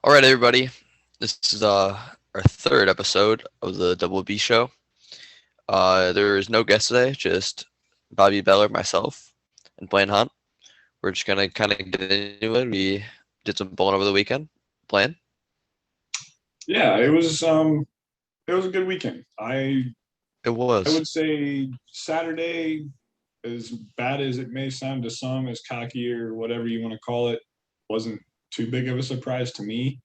All right, everybody. This is our third episode of the Double B Show. There is no guest today, just Bobby Beller, myself, and Blaine Hunt. We're just gonna kind of get into it. We did some bowling over the weekend. Blaine? Yeah, it was a good weekend. It I was. would say Saturday, as bad as it may sound to some, as cocky or whatever you want to call it, wasn't too big of a surprise to me.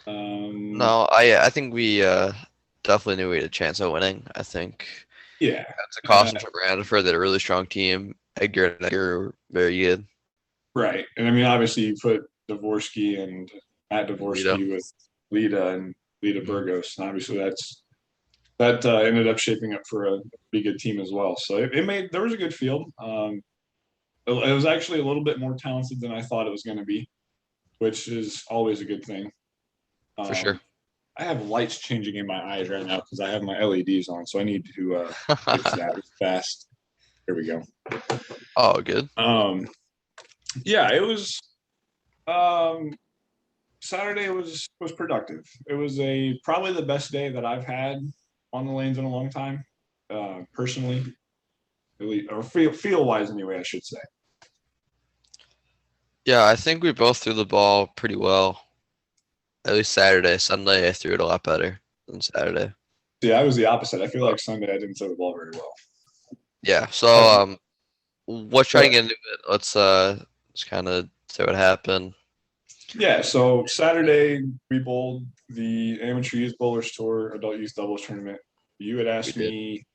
Um, No, I think we definitely knew we had a chance of winning. I think yeah, that's a uh, caution from Randolph. They're a really strong team. Edgar were very good. right. And I mean, obviously, you put Dvorsky and Matt Lita. Dvorsky with Lita and Lita Mhm. Burgos, and obviously that ended up shaping up for a pretty good team as well. So it made there was a good field. It was actually a little bit more talented than I thought it was going to be, which is always a good thing. For sure. Um, I have lights changing in my eyes right now because I have my LEDs on, so I need to fix that fast. Here we go. Oh, good. Um, yeah, it was um, Saturday was productive. It was a probably the best day that I've had on the lanes in a long time, personally, at least, or feel wise anyway, I should say. Yeah, I think we both threw the ball pretty well. At least Saturday. Sunday, I threw it a lot better than Saturday. See, I was the opposite. I feel But like Sunday I didn't throw the ball very well. yeah, so Uh, let's try and but get into it. Let's kind of say what happened. yeah, so Saturday we bowled the Amateur Youth Bowlers Tour Adult Youth Doubles Tournament. You had We asked did me,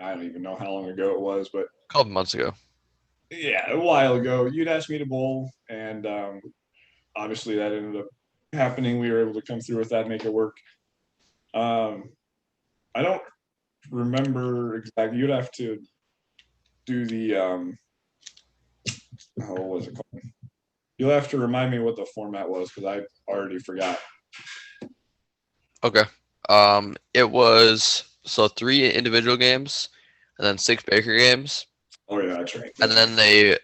I don't even know how long ago it was, but a couple months ago. yeah, a while ago, you'd asked me to bowl, and obviously that ended up happening. We were able to come through with that, make it work. Um, I don't remember exactly. You'd have to do the what was it called? You'll have to remind me what the format was because I already forgot. Okay. It was so three individual games, and then six Baker games, Oh yeah, that's right. and That's right.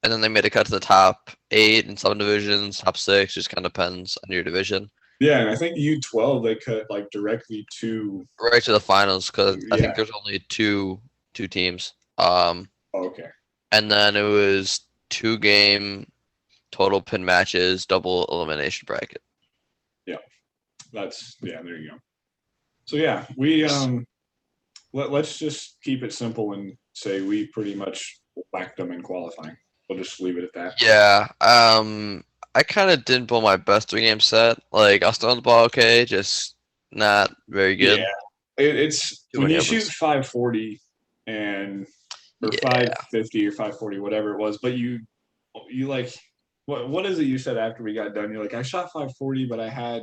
then they made a cut to the top eight in some divisions, top six just kind of depends on your division, Yeah, and I think U12 they cut like directly to right to the finals because I think yeah. there's only two teams. Oh, okay. And then it was two game total pin matches, double elimination bracket. Yeah. That's yeah, there you go. So yeah, we let's just keep it simple and say we pretty much whacked them in qualifying. We'll just leave it at that. Yeah, I kind of didn't pull my best three-game set. Like, I was throwing the ball okay, just not very Yeah. good. It's Too when many you shoot overs. 540 and or Yeah. 550 or 540 whatever it was, but you like what is it you said after we got done? You're like I shot 540 but I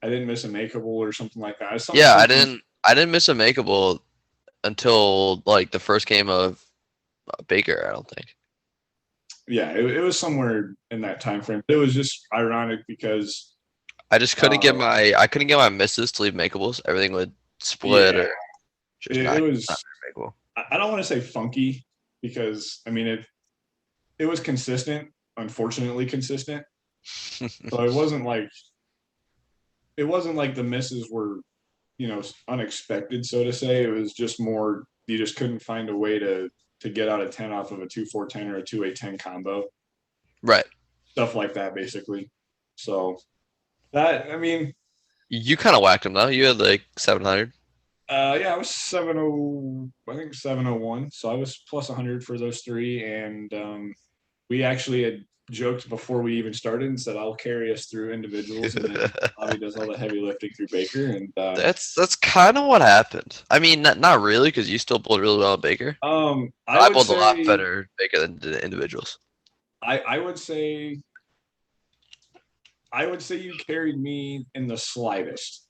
didn't miss a makeable or something like that. Yeah, I Something. didn't miss a makeable until like the first game of Baker, I don't think. Yeah, it was somewhere in that time frame. It was just ironic because uh, I couldn't get my misses to leave makeables. Everything would split yeah, or just it not was. very makeable. I don't want to say funky because I mean it was consistent, unfortunately consistent. So it wasn't like the misses were unexpected, so to say. It was just more you just couldn't find a way to get out a 10 off of a 2-4-10 or a 2-8-10 combo, Right. stuff like that, basically. So that I mean, You kind of whacked him though. You had like 700. yeah, I was 70. I think 701. So I was plus 100 for those three, and we actually had joked before we even started and said I'll carry us through individuals, and then Bobby does all the heavy lifting through Baker, and That's kind of what happened. I mean, not really, because you still bowled really well at Baker. I But I would bowled a lot say better Baker than the individuals. I would say you carried me in the slightest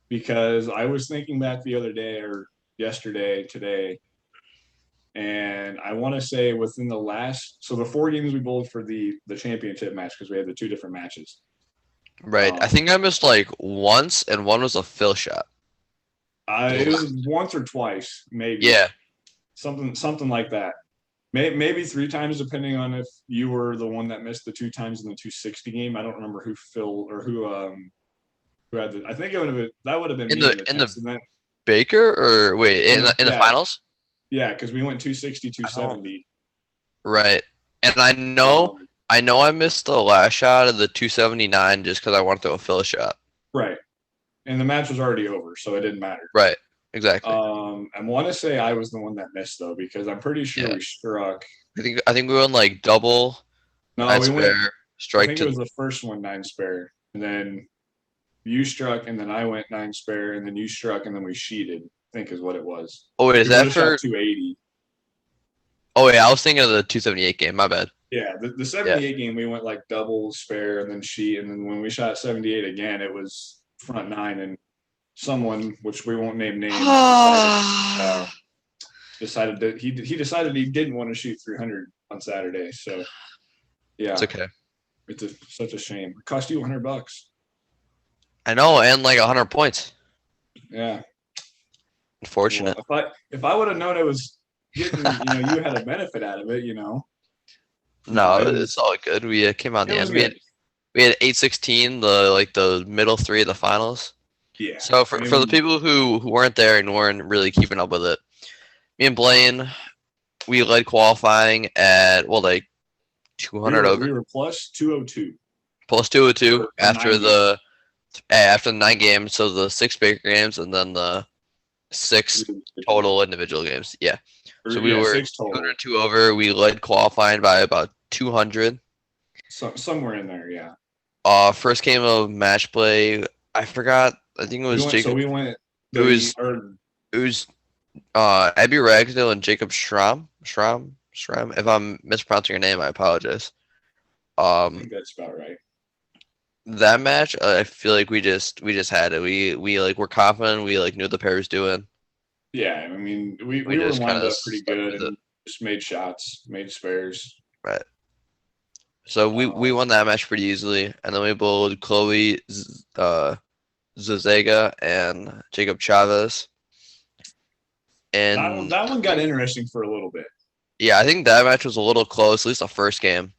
because I was thinking back the other day or yesterday, today, and I want to say within the last the four games we bowled for the championship match because we had the two different matches. Right. I Um, think I missed like once, and one was a fill shot. The it was last. once or twice, maybe Yeah. something like that. maybe 3 times, depending on if you were the one that missed the 2 times in the 260 game. I don't remember who Phil or who had the. I think it would have been that would have been In me the in the in the tenth, and then Baker or wait in the yeah, finals? yeah, because we went 260, I don't 270. right. And Um, I know I missed the last shot of the 279 just because I wanted to throw a fill shot. right, and the match was already over, so it didn't matter. Right. Exactly. I want to say I was the one that missed though, because I'm pretty sure Yeah. we struck. I think we won like double No, nine we went. spare I strike think it to was the first one 9 spare, and then you struck, and then I went 9 spare, and then you struck, and then we sheeted. I think is what it was. Oh wait, is We would that have shot for 280. oh wait, I was thinking of the 278 game, my bad. Yeah, the Yeah. 78 game we went like double spare and then sheet, and then when we shot 78 again, it was front nine, and someone, which we won't name names, decided that he decided he didn't want to shoot 300 on Saturday. So It's yeah, okay. it's such a shame. It cost you $100. I know, and like 100 points. Yeah. Unfortunate. Well, if I would have known it was getting, you had a benefit out of it, No, it it's all good. We came out in it the was end. good. We had 816, the middle three of the finals. Yeah. So for the people who weren't there and weren't really keeping up with it, me and Blaine, we led qualifying at like 200 over we were plus 202. plus 202 for after 9 after the 9 games. So the 6 Baker games and then the 6 games. total individual games. Yeah. So we yeah, were 6 total. 202 over. We led qualifying by about 200. Somewhere in there, yeah. First game of match play, I forgot. I think it was Jacob. So we went. It was Abby Ragsdale and Jacob Schramm. If I'm mispronouncing your name, I apologize. I think that's about right. That match, I feel like we just had it. We like were confident. We like knew what the pair was doing. Yeah, I mean, we were just lined kinda up pretty stuck good with and just made shots, made spares. Right. So we won that match pretty easily, and then we bowled Chloe Zazega and Jacob Chavez. And that one got interesting for a little bit. yeah, I think that match was a little close, at least the first game.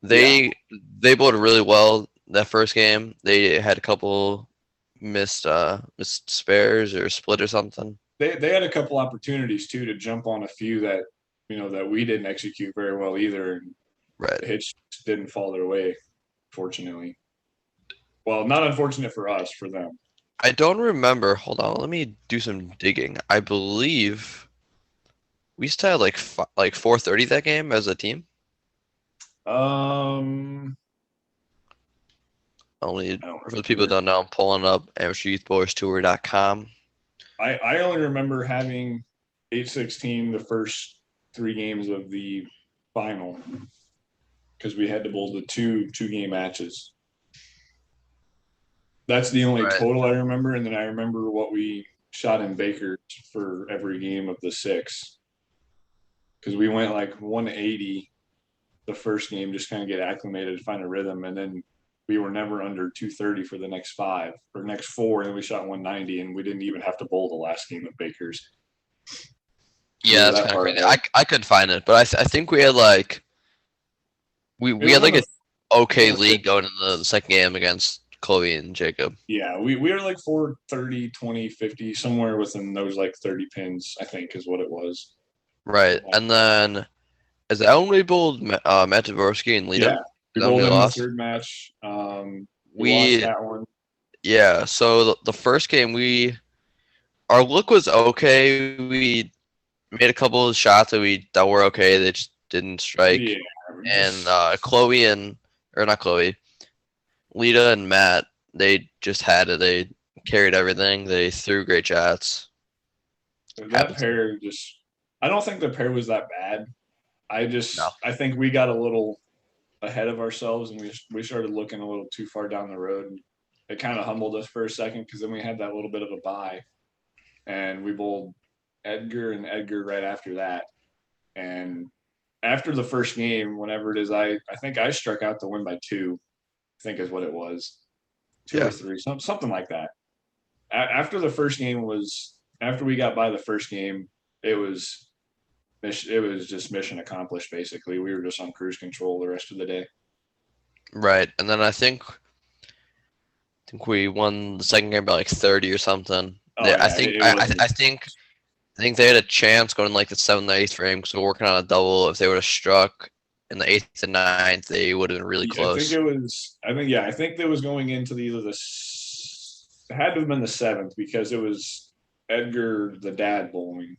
They bowled really well that first game. They had a couple missed spares or split or something. They had a couple opportunities too to jump on a few that that we didn't execute very well either, and Right. the hits didn't fall their way, fortunately. Well, not unfortunate for us, for them. I don't remember. Hold on, let me do some digging. I believe we still had like 430 that game as a team. Only for the people who don't know, I'm pulling up AmateurYouthBowlerstour.com. I only remember having 816 the first 3 games of the final because we had to bowl the two game matches. That's the only total I remember, and then I remember what we shot in Baker for every game of the 6. Because we went like 180 the first game, just kind of get acclimated to find a rhythm, and then we were never under 230 for the next 5 or next 4, and then we shot 190, and we didn't even have to bowl the last game of Baker's. Yeah, that's kind of crazy. I couldn't find it, but I think we had like we had like a okay lead going in the second game against Chloe and Jacob. Yeah, we were like 430, 20, 50, somewhere within those like 30 pins, I think is what it was. Right, and then is that when we bowled Matt Dvorsky and Lita? Yeah, we bowled in the third match. We lost that one. Yeah, so the first game our look was okay. We made a couple of shots that were okay. They just didn't strike. Yeah, and Lita and Matt, they just had it. They carried everything. They threw great shots. That pair I don't think the pair was that bad. I think we got a little ahead of ourselves, and we started looking a little too far down the road. It kind of humbled us for a second because then we had that little bit of a bye, and we bowled Edgar and Edgar right after that. And after the first game, whenever it is, I think I struck out to win by 2, I think is what it was. 2 or 3, something like that. After we got by the first game, it was it was just mission accomplished. Basically, we were just on cruise control the rest of the day. Right. And then I think we won the second game by like 30 or something. Oh Yeah, I yeah, think it I, was. I think they had a chance going like the 7th and 8th frame because we're working on a double. If they would have struck in the 8th and 9th, they would have been really I think close. it was. I think yeah. I think it was going into either it had to have been the 7th because it was Edgar the dad bowling,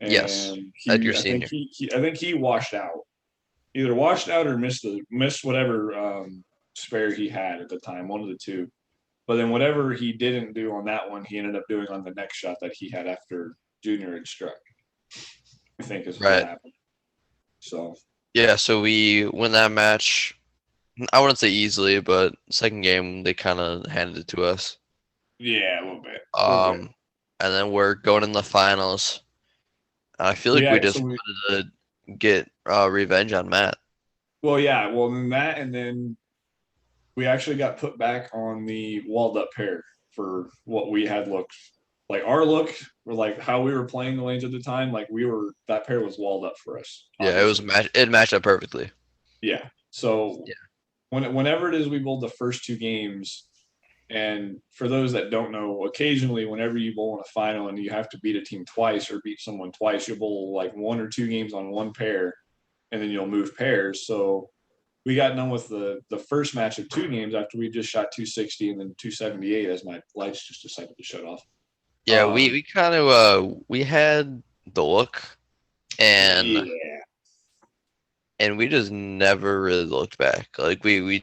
Yes, and Edgar I think Senior. I think he washed out, either washed out or missed whatever spare he had at the time, one of the two. But then whatever he didn't do on that one, he ended up doing on the next shot that he had after Junior had struck. I think is what Right. happened. So Yeah, so we win that match. I wouldn't say easily, but second game they kind of handed it to us. yeah, a little bit. A little bit. And then we're going in the finals. I feel like we Yeah, just wanted to get revenge on Matt. well, yeah, well, then that, and then we actually got put back on the walled up pair for what we had looked like. Our look, or like how we were playing the lanes at the time, like that pair was walled up for us. Yeah, it was it matched up perfectly. Yeah. So Yeah. whenever it is we bowled the first two games, and for those that don't know, occasionally whenever you bowl in a final and you have to beat a team twice or beat someone twice, you'll bowl like 1 or 2 games on one pair, and then you'll move pairs. So we got done with the first match of 2 games after we just shot 260 and then 278 as my lights just decided to shut off. Yeah, we kind of we had the look, and yeah. and we just never really looked back. Like we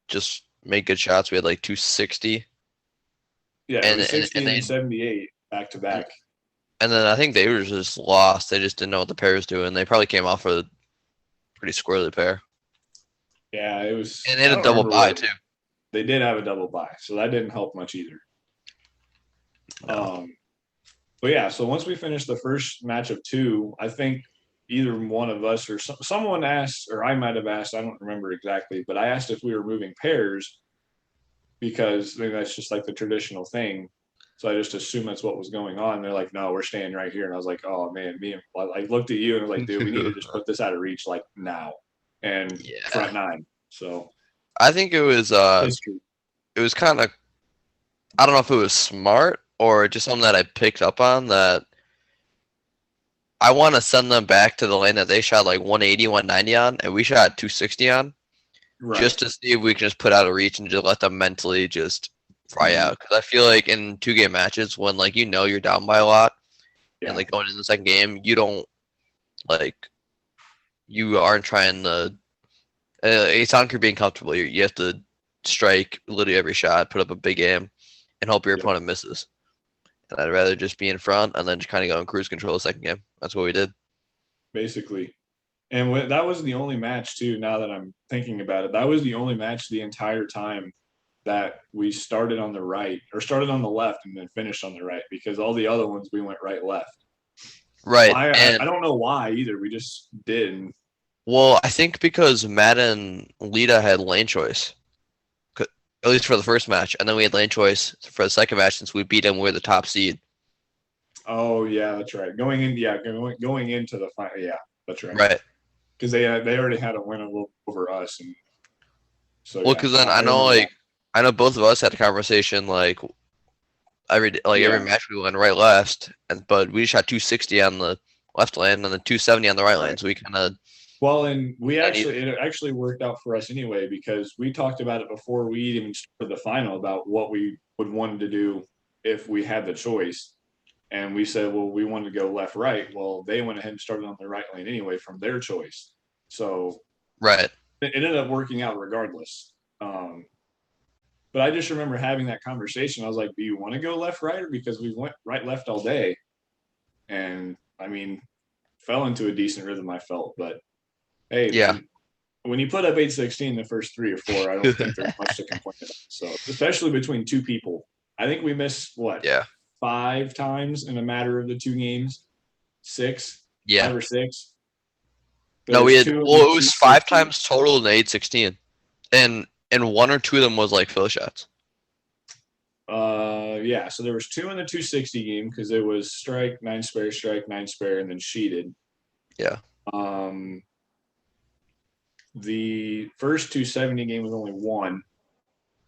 just made good shots. We had like 260. Yeah, and 60 and 78 back to back. And then I think they were just lost. They just didn't know what the pair was doing. They probably came off a pretty squirrely pair. Yeah, it was. And they had a double bye too. They did have a double bye, so that didn't help much either. No. But yeah, so once we finished the first match of 2, I think either one of us or someone asked, or I might have asked, I don't remember exactly, but I asked if we were moving pairs because I mean, that's just like the traditional thing. So I just assumed that's what was going on. They're like, no, we're staying right here. And I was like, oh man, I looked at you and I was like, dude, we need to just put this out of reach like now and front 9. So I think it was kind of, I don't know if it was smart or just something that I picked up on, that I want to send them back to the lane that they shot like 180, 190 on, and we shot 260 on, just to see if we can just put out a reach and just let them mentally just fry out. Because I feel like in 2-game matches, when like you're down by a lot, and like going into the second game, you don't you aren't trying to. It's not being comfortable. You have to strike literally every shot, put up a big game, and hope your opponent misses. And I'd rather just be in front and then just kind of go in cruise control the second game. That's what we did. Basically. And that was the only match, too, now that I'm thinking about it. That was the only match the entire time that we started on the right, or started on the left and then finished on the right, because all the other ones we went right, left. Right. I don't know why either. We just did. Well, I think because Matt and Lita had lane choice, at least for the first match, and then we had lane choice for the second match since we beat them. We're the top seed. Oh yeah, that's right. Going into the final, yeah, that's right. Right. Because they already had a win over us, and so. Well, because then I know both of us had a conversation like every match we went right left, but we shot 260 on the left lane and then 270 on the right lane, so we kind of. Well, and it actually worked out for us anyway, because we talked about it before we even started the final about what we would want to do if we had the choice. And we said, well, we wanted to go left, right. Well, they went ahead and started on the right lane anyway from their choice. So right. It ended up working out regardless. But I just remember having that conversation. I was like, do you want to go left, right? Or because we went right, left all day. And I mean, fell into a decent rhythm, I felt, but hey, yeah. When you put up 816 the first 3 or 4, I don't think there's much to complain about. So, especially between 2 people, I think we missed what? Yeah. 5 times in a matter of the 2 games, 6. Yeah. 5 or 6. No, we had. Well, it was 5 times total in the 816, and 1 or 2 of them was like fill shots. Yeah. So there was 2 in the 260 game because it was strike, 9 spare, and then sheeted. Yeah. The first 270 game was only 1.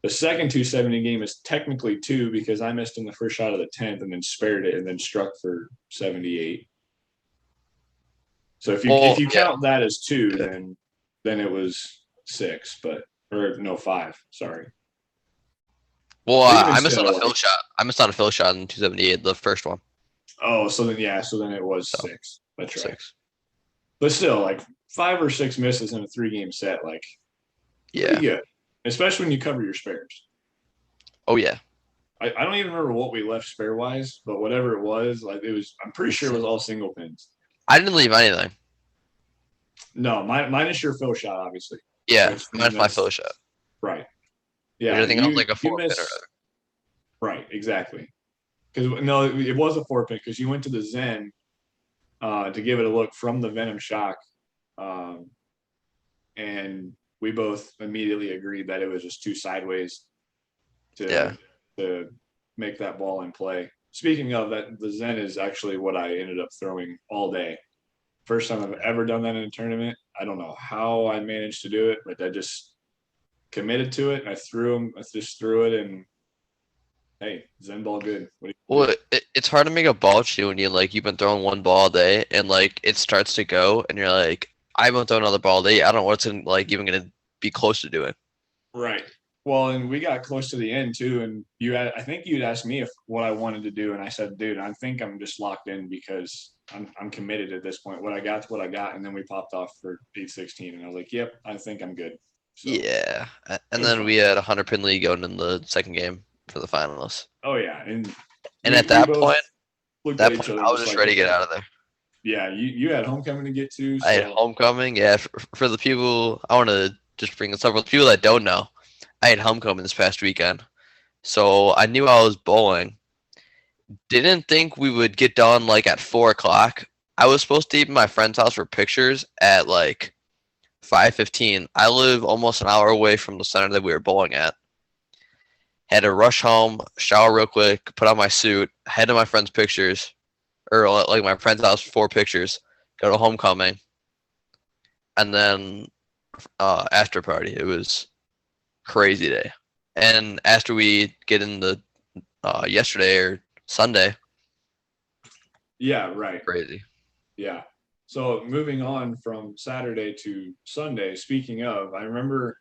The second 270 game is technically 2 because I missed in the first shot of the 10th and then spared it and then struck for 78. So if you count that as 2, then it was 6, but or no 5. Sorry. Well, I missed on a fill shot. I missed on a fill shot in 278, the first one. Oh, so then it was 6. That's right. 6. But still, like 5 or 6 misses in a 3-game set, like pretty good, especially when you cover your spares. Oh yeah. I don't even remember what we left spare wise, but whatever it was, like it was. I'm pretty sure it was all single pins. I didn't leave anything. No, mine is your fill shot, obviously. Yeah, mine's my fill shot. Right. Yeah. Everything else like a 4-pin. Right. Exactly. Because no, it was a 4-pin because you went to the Zen to give it a look from the Venom Shock, and we both immediately agreed that it was just too sideways to make that ball in play. Speaking of that, the Zen is actually what I ended up throwing all day. First time I've ever done that in a tournament. I don't know how I managed to do it, but I just committed to it. I just threw it, and hey, Zen ball good. Well, it's hard to make a ball shoe when you've been throwing one ball all day and like it starts to go and you're like, I won't throw another ball all day. I don't know what's even gonna be close to doing. Right. Well, and we got close to the end too, and I think you'd asked me what I wanted to do, and I said, dude, I think I'm just locked in because I'm committed at this point. What I got to what I got, and then we popped off for 8-16, and I was like, yep, I think I'm good. So, yeah, and then we had a 100-pin lead going in the second game for the finals. Oh yeah, and at that point, I was just ready to get out of there. Yeah, you had homecoming to get to. So. I had homecoming. Yeah, for the people, I want to just bring this up for the people that don't know. I had homecoming this past weekend, so I knew I was bowling. Didn't think we would get done like at 4:00. I was supposed to be at my friend's house for pictures at like 5:15. I live almost an hour away from the center that we were bowling at. Had to rush home, shower real quick, put on my suit, head to my friend's pictures, or like my friend's house for 4 pictures, go to homecoming, and then after party. It was crazy day. And after we get in the yesterday or Sunday. Yeah, right. Crazy. Yeah. So moving on from Saturday to Sunday, speaking of, I remember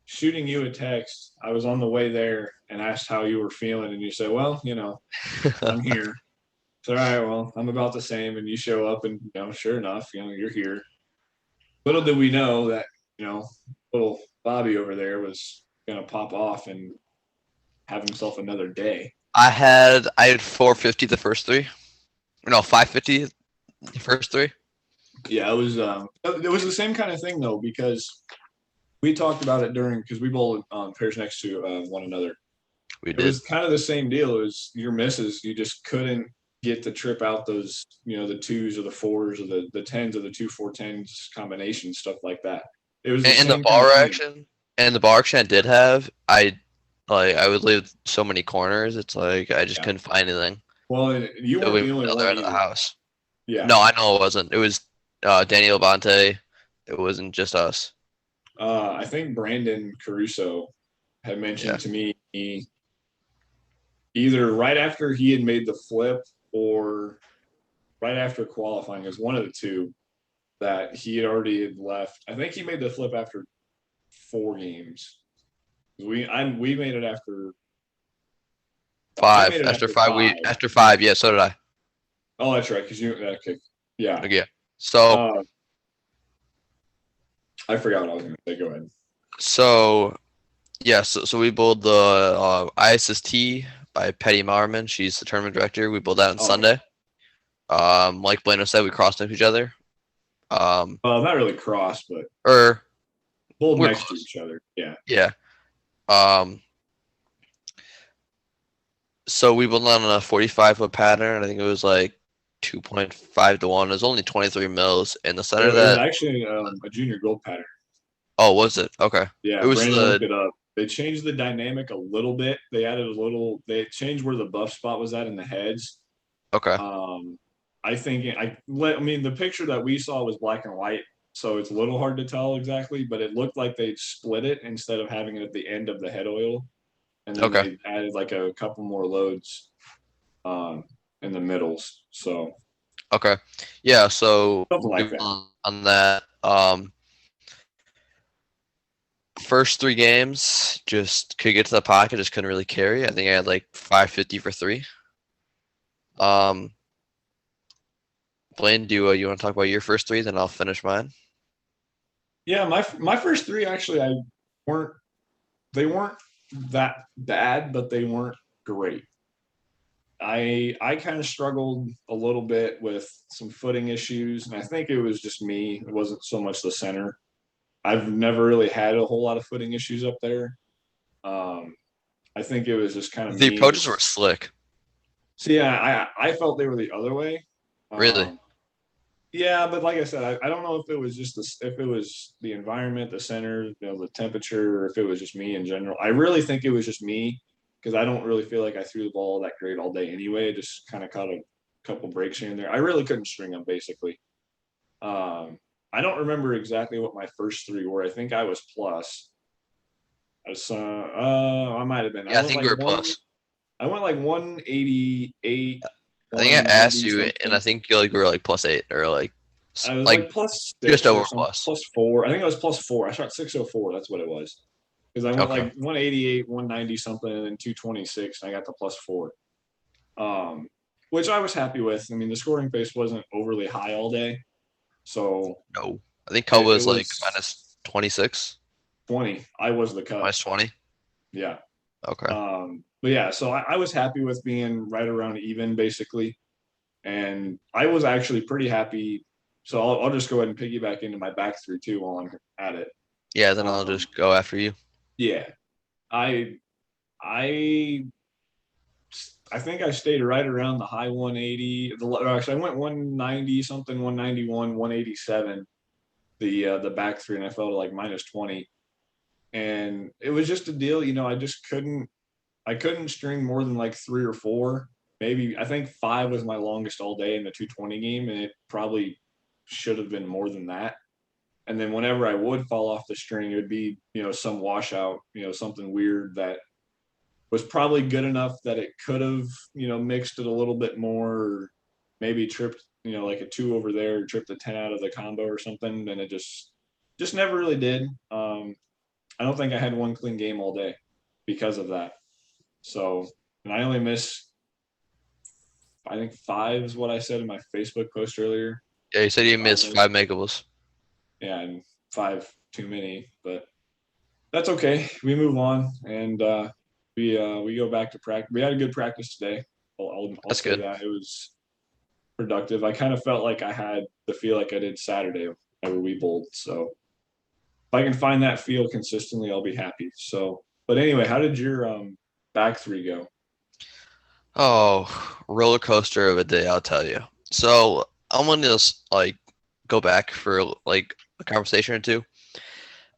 shooting you a text. I was on the way there and asked how you were feeling, and you said, well, I'm here. So, all right, well, I'm about the same. And you show up and, sure enough, you're here. Little did we know that, little Bobby over there was going to pop off and have himself another day. I had 450 the first 3. No, 550 the first 3. Yeah, it was the same kind of thing though, because we talked about it because we bowled pairs next to one another. It was kind of the same deal. It was your misses. You just couldn't get the trip out those, the 2s or the 4s or the 10s or the 2-4-10s combinations, stuff like that. It was the bar action. And the bar action I did have, I would leave so many corners. It's like I just couldn't find anything. Well, you weren't the only one end of the house. Yeah. No, I know it wasn't. It was Danny Labonte. It wasn't just us. I think Brandon Caruso had mentioned to me either right after he had made the flip or right after qualifying, as one of the two, that he had already left. I think he made the flip after 4 games. We made it after 5. After 5, after 5, yeah. So did I. Oh, that's right. Because okay, yeah. Yeah. So I forgot what I was going to say. Go ahead. So, yeah. So we bowled the ISST by Petty Marman. She's the tournament director. We bowled that on Sunday. Like Blano said, we crossed into each other. Well, not really crossed, but bowled next to each other. Yeah. Yeah. So we bowled on a 45-foot pattern. I think it was like 2.5 to 1. It was only 23 mils in the center. It was actually a junior gold pattern. Oh, was it? Okay. Yeah. It was Brandon looked it up. They changed the dynamic a little bit. They added a little. They changed where the buff spot was at in the heads. Okay. I think I mean the picture that we saw was black and white, so it's a little hard to tell exactly. But it looked like they split it instead of having it at the end of the head oil, and then Okay. they added like a couple more loads in the middles. So Okay. Yeah. So something like that. on that, first 3 games just could get to the pocket, just couldn't really carry. I think I had like 550 for 3. Blaine, do you want to talk about your first 3? Then I'll finish mine. Yeah, my first 3 actually weren't they weren't that bad, but they weren't great. I kind of struggled a little bit with some footing issues, and I think it was just me. It wasn't so much the center. I've never really had a whole lot of footing issues up there. I think it was just kind of The me. approaches were slick. So yeah, I felt they were the other way. Really? Yeah, but like I said, I don't know if it was just if it was the environment, the center, the temperature, or if it was just me in general. I really think it was just me because I don't really feel like I threw the ball that great all day anyway. I just kind of caught a couple breaks here and there. I really couldn't string them basically. I don't remember exactly what my first 3 were. I think I was plus. I might have been. Yeah, I think we were plus. I went like 188. I think I asked you, and I think you were like +8 or like. I was like plus 6 just over plus. +4. I think I was +4. I shot 604. That's what it was. Because I went like 188, 190 something, and then 226, and I got the +4. Which I was happy with. I mean, the scoring pace wasn't overly high all day, so no. I think cut was like -26. 20. I was the cut. -20. Yeah. Okay. But yeah, so I was happy with being right around even basically, and I was actually pretty happy. So I'll just go ahead and piggyback into my back 3 too while I'm at it. Yeah, then I'll just go after you. Yeah, I think I stayed right around the high 180. Actually, I went 190 something, 191, 187. The back 3, and I fell to like -20, and it was just a deal. I couldn't string more than like 3 or 4. Maybe I think 5 was my longest all day in the 220 game, and it probably should have been more than that. And then whenever I would fall off the string, it would be, some washout, something weird that was probably good enough that it could have, mixed it a little bit more, or maybe tripped, like a 2 over there, tripped a 10 out of the combo or something. And it just never really did. I don't think I had one clean game all day because of that. So, and I only missed, I think 5 is what I said in my Facebook post earlier. Yeah, you said you missed 5 makeables. Yeah, and 5 too many, but that's okay. We move on, and we go back to practice. We had a good practice today. I'll say good. that it was productive. I kind of felt like I had the feel like I did Saturday whenever we bowled. So if I can find that feel consistently, I'll be happy. So, but anyway, how did your back 3 go? Oh, roller coaster of a day, I'll tell you. So I'm gonna just like go back for like a conversation or two.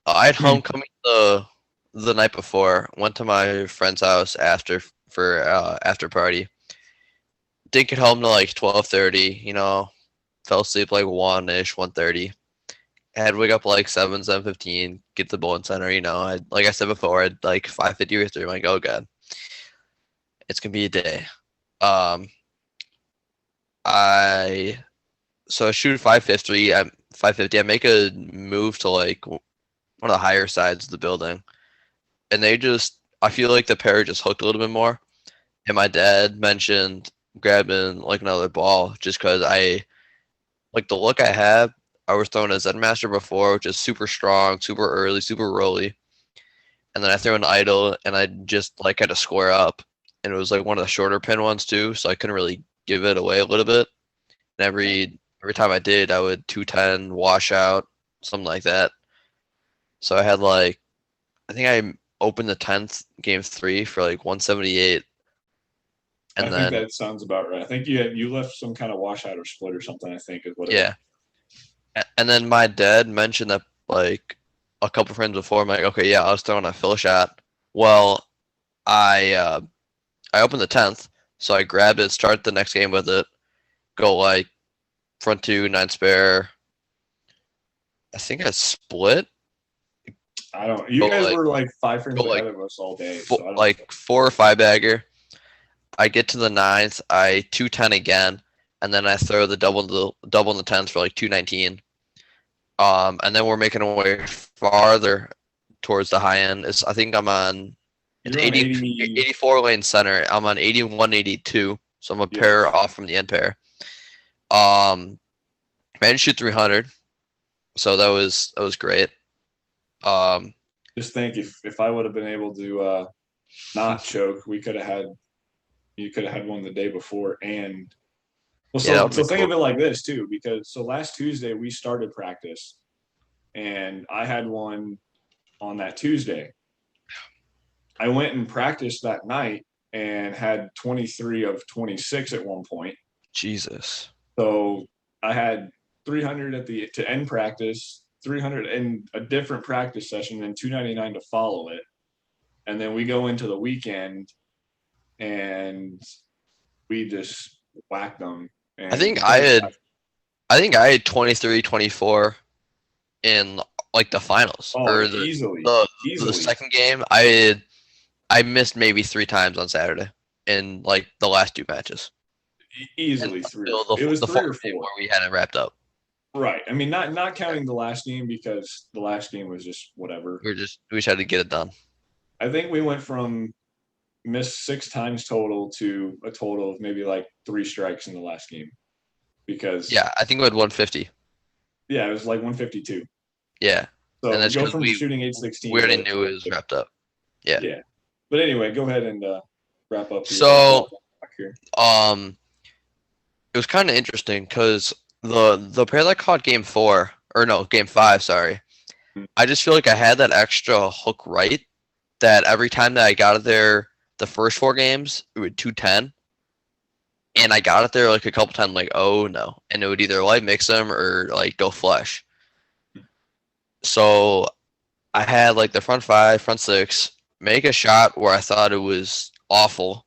I had homecoming the night before. Went to my friend's house for after party. Didn't get home till like 12:30. Fell asleep like 1-ish, 1:30. I had to wake up like 7:15. Get to the bowling center. Like I said before, I had like 550 or 3. I'm like, oh god, it's gonna be a day. I shoot 550. 550. I make a move to like one of the higher sides of the building, and I feel like the pair just hooked a little bit more. And my dad mentioned grabbing like another ball just because I like the look I had. I was throwing a Zen Master before, which is super strong, super early, super rolly. And then I threw an idle, and I just like had to square up. And it was like one of the shorter pin ones too, so I couldn't really give it away a little bit. And every time I did, I would 210, wash out, something like that. So I had like, I think I opened the 10th game 3 for like 178. And I think that sounds about right. I think you left some kind of washout or split or something, I think is what it was. And then my dad mentioned that like a couple friends before, I'm like, okay, yeah, I was throwing a fill shot. Well, I opened the 10th, so I grabbed it, start the next game with it, go like front two, nine spare. I think I split. I don't. You Go guys like were like 5 frames go like ahead of us all day, so I don't. like 4 or 5 bagger. I get to the ninth, I 210 again, and then I throw the double in the 10th for like 219. And then we're making our way farther towards the high end. I think I'm on it's You're on 84 lane center. I'm on 81, 82, so I'm a pair Yes. off from the end pair. Um, managed to shoot 300, so that was great. Um, Just think if I would have been able to not choke, we could have had you could have had one the day before. And well, yeah, that so would have so been think cool. of it like this too, because so last Tuesday we started practice, and I had one on that Tuesday. I went and practiced that night and had 23 of 26 at one point. Jesus. So I had 300 at the to end practice, 300 in a different practice session, and 299 to follow it. And then we go into the weekend and we just whacked them. I And think the I thing is, had I think I had 23, 24 in like the finals oh, or easily, the easily, second game. I missed maybe 3 times on Saturday in like the last two matches, and easily three or until four. It was the three fourth or game four. where we hadn't wrapped up. Right. I mean, not counting the last game because the last game was just whatever. We just had to get it done. I think we went from missed 6 times total to a total of maybe like 3 strikes in the last game because Yeah, I think we had 150. yeah, it was like 152. Yeah, and So that's go because from shooting we 816 already to knew it was wrapped up. Yeah. yeah. But anyway, go ahead and wrap up So here. it was kind of interesting because the pair that caught game 5, sorry. I just feel like I had that extra hook right that every time that I got it there the first 4 games, it would 210. And I got it there like a couple times, like, oh no. And it would either light mix them or like go flush. So I had like the front 5, front 6, make a shot where I thought it was awful.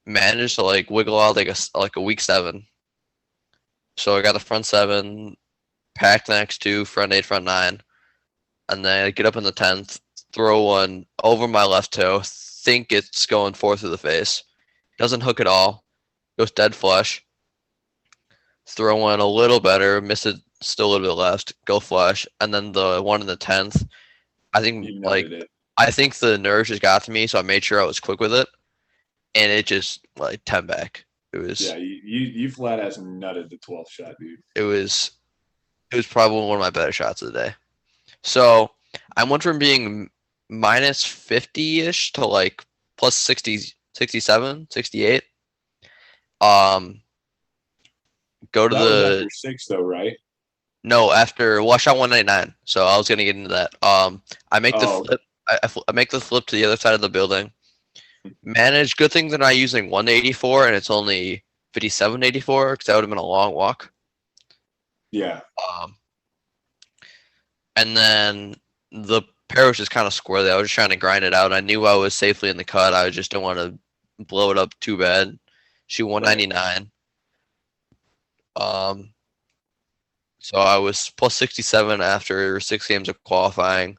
Managed to like wiggle out like a weak 7. So I got the front 7, packed the next 2, front 8, front 9. And then I get up in the 10th, throw one over my left toe, think it's going 4 through the face. Doesn't hook at all. Goes dead flush. Throw one a little better, miss it still a little bit left, go flush. And then the one in the 10th, I think You like noted it. I think the nerves just got to me, so I made sure I was quick with it. And it just like 10 back. It was Yeah, you flat ass nutted the 12th shot, dude. it was it was probably one of my better shots of the day. So I went from being minus 50-ish to like plus 60, 67, 68. Go to That was the after 6 though, right? no after wash out 199. So I was gonna get into that. I make the Oh, flip. I make the flip to the other side of the building. Manage. Good thing they're not using 184 and it's only 5784 because that would have been a long walk. yeah. Um, and then the pair was just kind of squirrely. I was just trying to grind it out. I knew I was safely in the cut. I just didn't want to blow it up too bad. Shoot 199. Um, so I was plus 67 after 6 games of qualifying.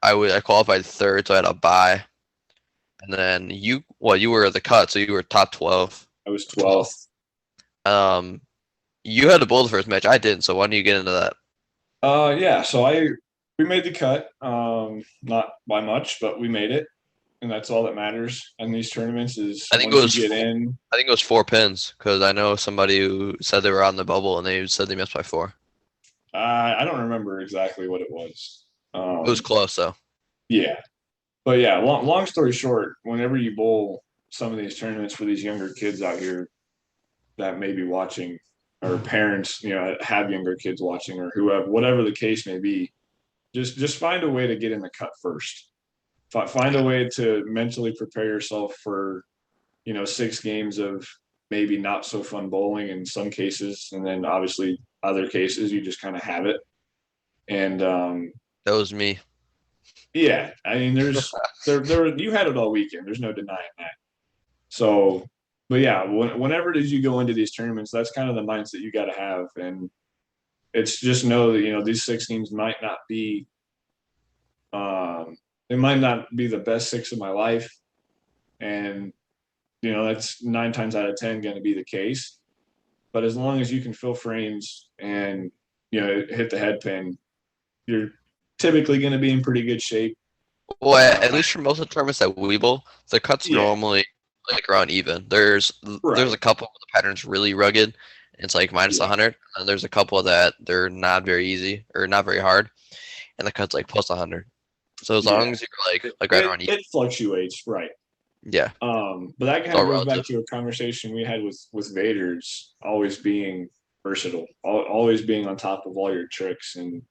I qualified third, so I had a bye. And then you were the cut, so you were top 12. I was 12th. You had to bowl the first match. I didn't. So why don't you get into that? Yeah, so we made the cut. Not by much, but we made it. And that's all that matters in these tournaments is I think it once was you get in. I think it was 4 pins because I know somebody who said they were on the bubble and they said they missed by 4. I don't remember exactly what it was. It was close though. Yeah. But yeah, long story short, whenever you bowl some of these tournaments for these younger kids out here that may be watching, or parents, have younger kids watching, or whoever, whatever the case may be, just find a way to get in the cut first. Find a way to mentally prepare yourself for, 6 games of maybe not so fun bowling in some cases, and then obviously other cases you just kind of have it. And That was me. Yeah, I mean, there you had it all weekend. There's no denying that. So, but yeah, whenever did you go into these tournaments, that's kind of the mindset you got to have, and it's just know that these six teams might not be, they might not be the best six of my life, and that's 9 times out of 10 going to be the case. But as long as you can fill frames and hit the head pin, you're typically going to be in pretty good shape. Well, at least for most of the tournaments that we bowl, the cuts Yeah, normally like around even. There's right. a couple where the pattern's really rugged, and it's like minus Yeah, 100, and there's a couple that they're not very easy or not very hard, and the cut's like plus 100. So as yeah. long as you're It, like right it, around even, it fluctuates, right? yeah, But that it's kind all of goes back relative. to a conversation we had with Vader's always being versatile, always being on top of all your tricks, and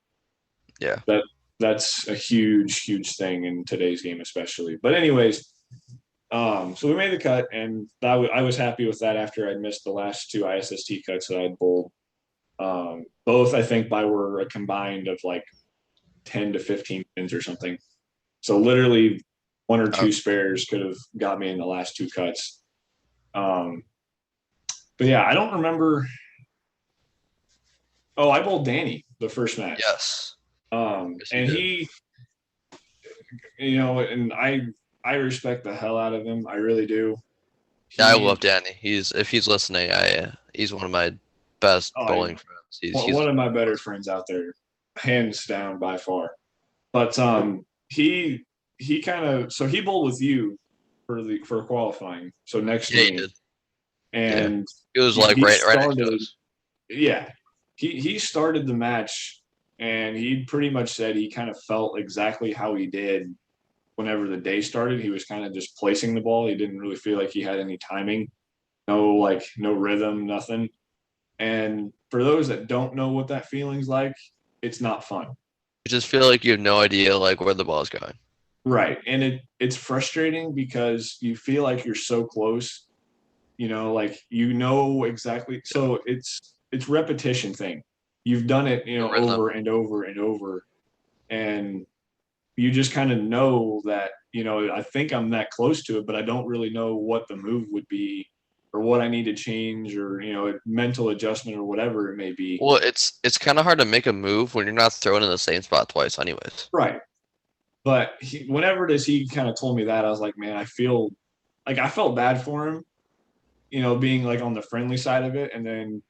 Yeah. that that's a huge thing in today's game, especially. But anyways, so we made the cut, and I was happy with that after I missed the last two ISST cuts that I'd bowled. Both I think were a combined of like 10 to 15 pins or something. So literally one or Oh, two spares could have got me in the last two cuts. Um, but yeah, I don't remember. Oh, I bowled Danny the first match. yes. Yes, you And did. he, and I respect the hell out of him. I really do. Yeah, I He, love Danny. If he's listening, he's one of my best oh, bowling friends. one He's of my better friends out there, hands down by far. But he kind of so he bowled with you for qualifying. So next to yeah, he me, did. Yeah, and he was like he right next to started. us. Yeah, he started the match, and he pretty much said he kind of felt exactly how he did whenever the day started. He was kind of just placing the ball. He didn't really feel like he had any timing, no rhythm, nothing. And for those that don't know what that feeling's like, it's not fun. You just feel like you have no idea like where the ball's going. Right. And it's frustrating because you feel like you're so close, like exactly. So it's repetition thing. You've done it, The rhythm. over and over and over, and you just kind of know that, I think I'm that close to it, but I don't really know what the move would be or what I need to change, or, a mental adjustment or whatever it may be. Well, it's kind of hard to make a move when you're not throwing in the same spot twice, anyways. Right. But whenever does he kind of told me that, I was like, man, I felt bad for him, being like on the friendly side of it, and then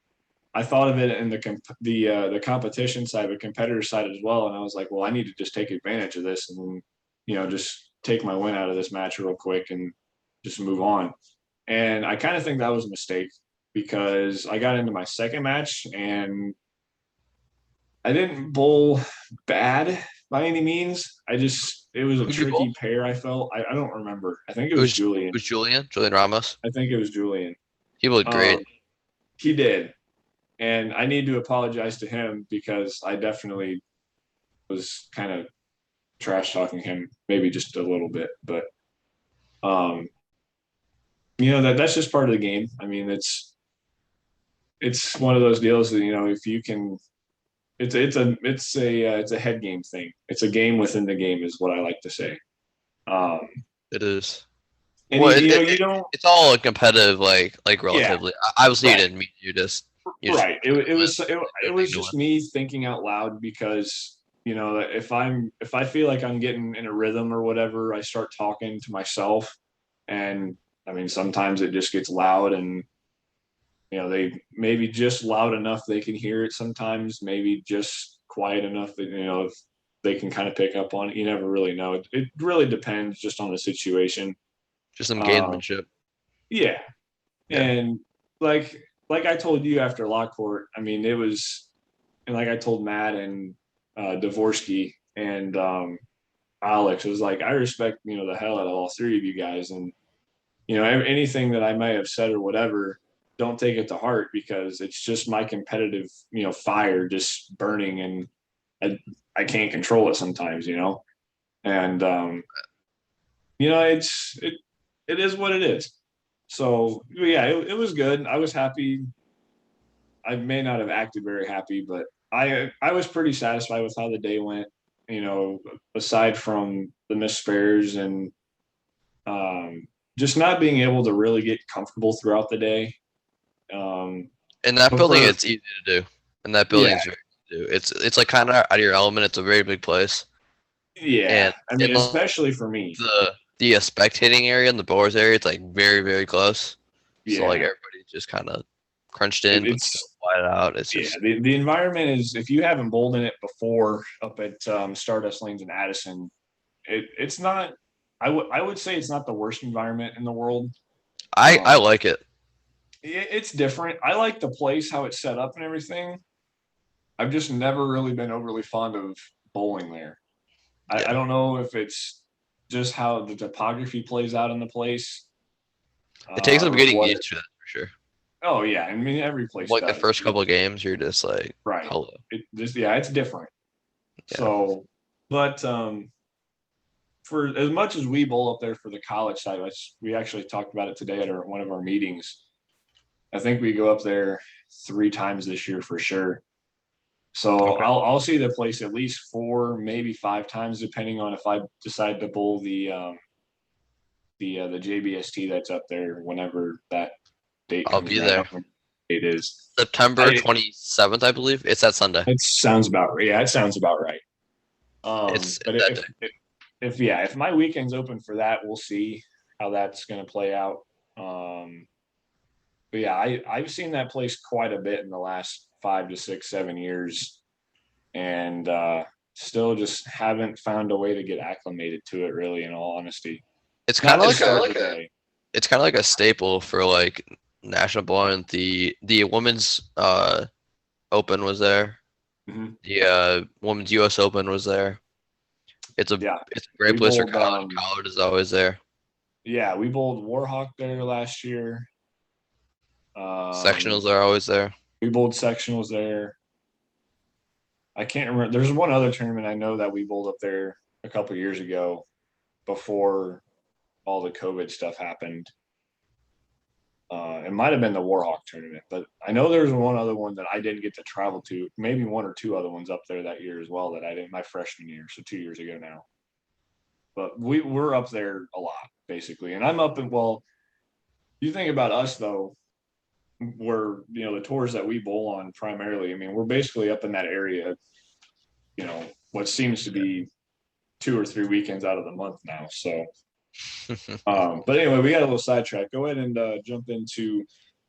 I thought of it in the competition side, the competitor side as well, and I was like, well, I need to just take advantage of this and just take my win out of this match real quick and just move on. And I kind of think that was a mistake because I got into my second match and I didn't bowl bad by any means. It was a Who'd you bowl? tricky pair. I felt I don't remember. I think it It was it Julian. was Julian Ramos. I think it was Julian. He bowled Um, great. he did, and I need to apologize to him because I definitely was kind of trash talking him, maybe just a little bit, but um, that's just part of the game. I mean, it's one of those deals that if you can, it's a head game thing. It's a game within the game, is what I like to say. Um, It is. and Well, you don't, it's all competitive, like yeah, relatively. Obviously, you right. didn't mean you just Right. It win was to win. just me thinking out loud because if I feel like I'm getting in a rhythm or whatever, I start talking to myself, and I mean sometimes it just gets loud, and they maybe just loud enough they can hear it. Sometimes maybe just quiet enough that if they can kind of pick up on it. You never really know. It really depends just on the situation. Just some Um, gamesmanship. yeah, Yeah. and like I told you after Lockport, I mean it was, and like I told Matt and Dvorsky and Alex, it was like I respect the hell out of all three of you guys, and anything that I may have said or whatever, don't take it to heart because it's just my competitive fire just burning, and I can't control it sometimes, and it is what it is. So yeah, it was good. I was happy. I may not have acted very happy, but I was pretty satisfied with how the day went, aside from the missed spares and just not being able to really get comfortable throughout the day. In that But building, for it's easy to do. In that building, yeah, it's very easy to do. It's like kind of out of your element. It's a very big place, yeah. and I mean, in especially for me. the spectating area and the bowlers area, it's like very very close. So like Yeah, everybody's just kind of crunched in, but still it's wide out. It's yeah. just The environment is, if you haven't bowled in it before up at Stardust Lanes in Addison, it's not. I would say it's not the worst environment in the world. I Um, like it. it's different. I like the place, how it's set up and everything. I've just never really been overly fond of bowling there. I Yeah, don't know if it's just how the topography plays out in the place, it takes some or getting what. used to that for sure. Oh yeah, I mean every place Like the does. first couple of games, you're just like, Right. hello. It just, yeah, it's different. Yeah. So, but for as much as we bowl up there for the college side, which we actually talked about it today at one of our meetings. I think we go up there 3 times this year for sure. So Okay. I'll see the place at least 4, maybe 5 times, depending on if I decide to bowl the JBST that's up there whenever that date I'll comes be around. I there. don't know what it is. September 27th, I believe. It's that Sunday. It sounds about right. Yeah, it sounds about right. It's But that day. if my weekend's open for that, we'll see how that's going to play out. But yeah, I've seen that place quite a bit in the last 5 to 6, 7 years, and still just haven't found a way to get acclimated to it. Really, in all honesty, It's kind not of to like start the day. it's kind of like a staple for like national bowling. The women's open was there. Mhm. The women's U.S. Open was there. Yeah, It's a great we place for bowled. college. College is always there. Yeah, we bowled Warhawk there last year. Sectionals are always there. We bowled sectionals there. I can't remember. There's one other tournament I know that we bowled up there a couple years ago, before all the COVID stuff happened. It might have been the Warhawk tournament, but I know there's one other one that I didn't get to travel to. Maybe 1 or 2 other ones up there that year as well that I didn't, my freshman year, so 2 years ago now. But we're up there a lot basically, and I'm up in, well. You think about us though, where the tours that we bowl on primarily. I mean, we're basically up in that area. What seems to be 2 or 3 weekends out of the month now. So, but anyway, we got a little sidetrack. Go ahead and jump into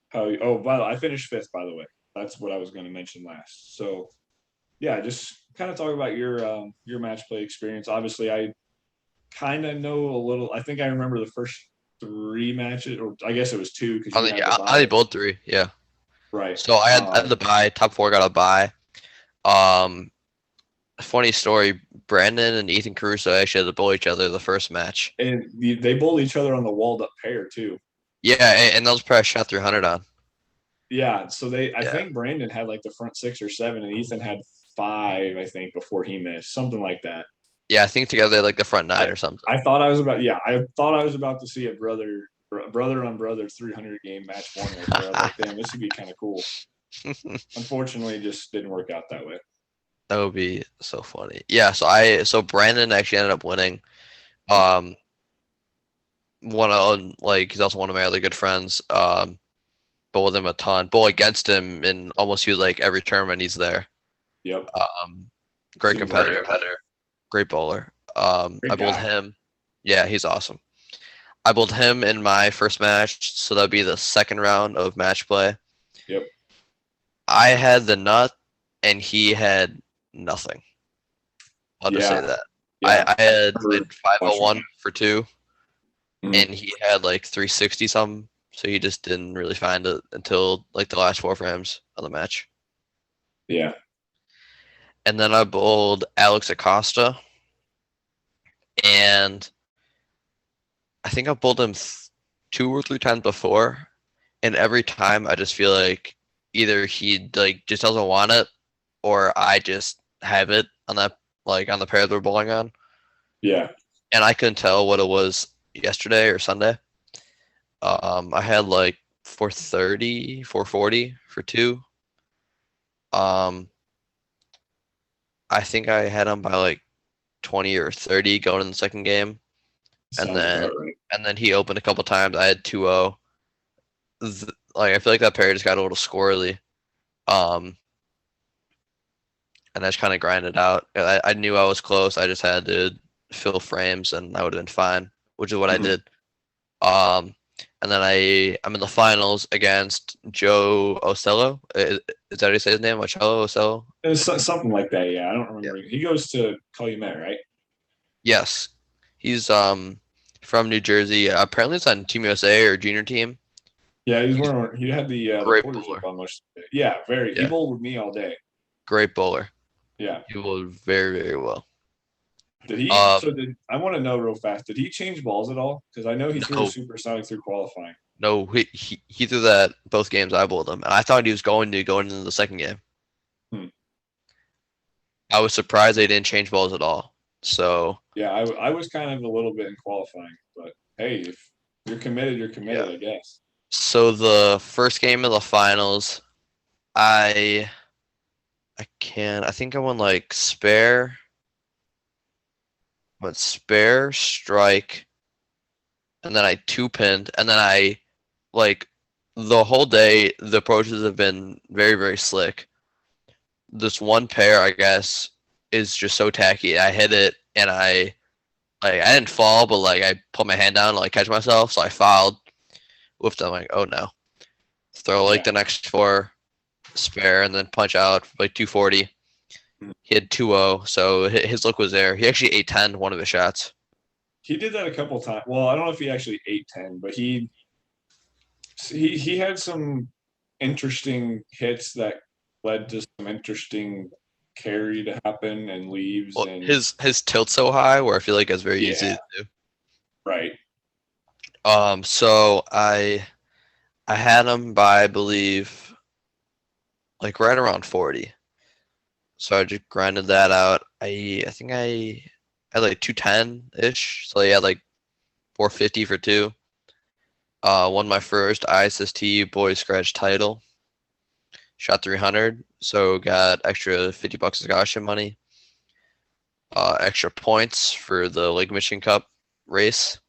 how. Oh, by the way, I finished 5th. By the way, that's what I was going to mention last. So, yeah, just kind of talk about your match play experience. Obviously, I kind of know a little. I think I remember the first 3 matches, or I guess it was 2 because you had the I bye. did both 3. Yeah. Right. So I had the bye. Top 4 got a bye. Funny story. Brandon and Ethan Caruso actually had to bowl each other the first match. And they bowled each other on the walled up pair too. Yeah, and that was probably shot 300 on. Yeah, so I think Brandon had like the front 6 or 7, and Ethan had 5, I think, before he missed, something like that. Yeah, I think together they like the front 9 or something. I thought I was about to see a brother on brother 300 game match one right there. I was like, damn, this would be kind of cool. Unfortunately, it just didn't work out that way. That would be so funny. Yeah, so Brandon actually ended up winning. He's also one of my other good friends. Bowl with him a ton. Bowl against him in almost like every tournament he's there. Yep. Great competitor. Great bowler. I bowled him. Yeah, he's awesome. I bowled him in my first match, so that'd be the second round of match play. Yep. I had the nut, and he had nothing. I'll just say that. Yeah. I had 501 for 2, and he had like 360 something. So he just didn't really find it until like the last 4 frames of the match. Yeah. And then I bowled Alex Acosta, and I think I bowled him 2 or 3 times before, and every time I just feel like either he like just doesn't want it, or I just have it on that, like on the pair that we're bowling on. Yeah. And I couldn't tell what it was yesterday or Sunday. I had like 430, 440 for 2. I think I had him by like 20 or 30 going in the second game, and Sounds then about right. he opened a couple times. I had 2-0. Like I feel like that pair just got a little squirrely. Um, and I just kind of grinded out. I knew I was close. I just had to fill frames, and I would have been fine, which is what I Mhm. did. Um, and then I'm in the finals against Joe Ocello. Is that how you say his name? Ocello? Ocello? It was something like that. Yeah, I don't Yeah. remember. He goes to Calumet, right? Yes. He's from New Jersey. Apparently it's on Team USA or junior team. Yeah, he's He's one. He had the great quarterslip bowler. on most. Yeah, very. He Yeah, bowled with me all day. great bowler. Yeah. He bowled very, very well. Did he? Um, So did I want to know real fast? Did he change balls at all? Because I know he threw a no, supersonic through qualifying. no, he threw that both games I bowled him. And I thought he was going to go into the second game. Hmm. I was surprised they didn't change balls at all. So Yeah, I was kind of a little bit in qualifying, but hey, if you're committed, you're yeah. committed, I guess. So the first game of the finals, I I think I won like spare, strike, and then I two pinned, and then I like the whole day the approaches have been very, very slick. This one pair, I guess, is just so tacky. I hit it and I didn't fall, but like I put my hand down to like catch myself, so I fouled. Whooped. I'm like, oh no. Throw like Yeah. the next four spare and then punch out for like 240. He had 2-0, so his look was there. He actually ate 10 one of his shots. He did that a couple times. Well, I don't know if he actually ate 10, but he had some interesting hits that led to some interesting carry to happen and leaves Well, and his tilt's so high where I feel like it's very easy yeah, to do. right. So I had him by I believe like right around 40. So I just grinded that out. I think I had like 210 ish. So he had like 450 for two. Won my first ISST boys scratch title. Shot 300, so got extra $50 of scholarship money. Extra points for the Lake Michigan Cup race,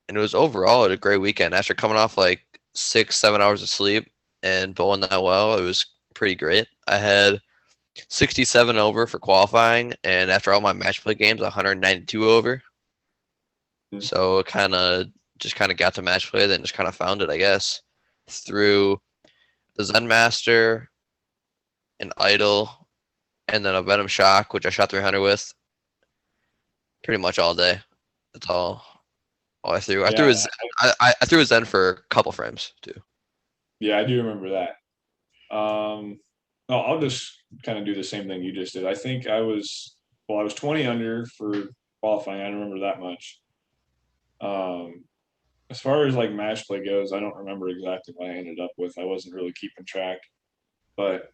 and it was overall a great weekend. After coming off like 6, 7 hours of sleep and bowling that well, it was pretty great. I had 67 over for qualifying, and after all my match play games, 192 over. Mm. So it kind of got to match play, then just kind of found it, I guess, through the Zen Master, an Idol, and then a Venom Shock, which I shot 300 with pretty much all day. That's all I threw. I threw Yeah, a Zen, I threw a Zen for a couple frames too. yeah, I do remember that. No, I'll just kind of do the same thing you just did. I think I was 20 under for qualifying. I don't remember that much. Um, as far as like match play goes, I don't remember exactly what I ended up with. I wasn't really keeping track, but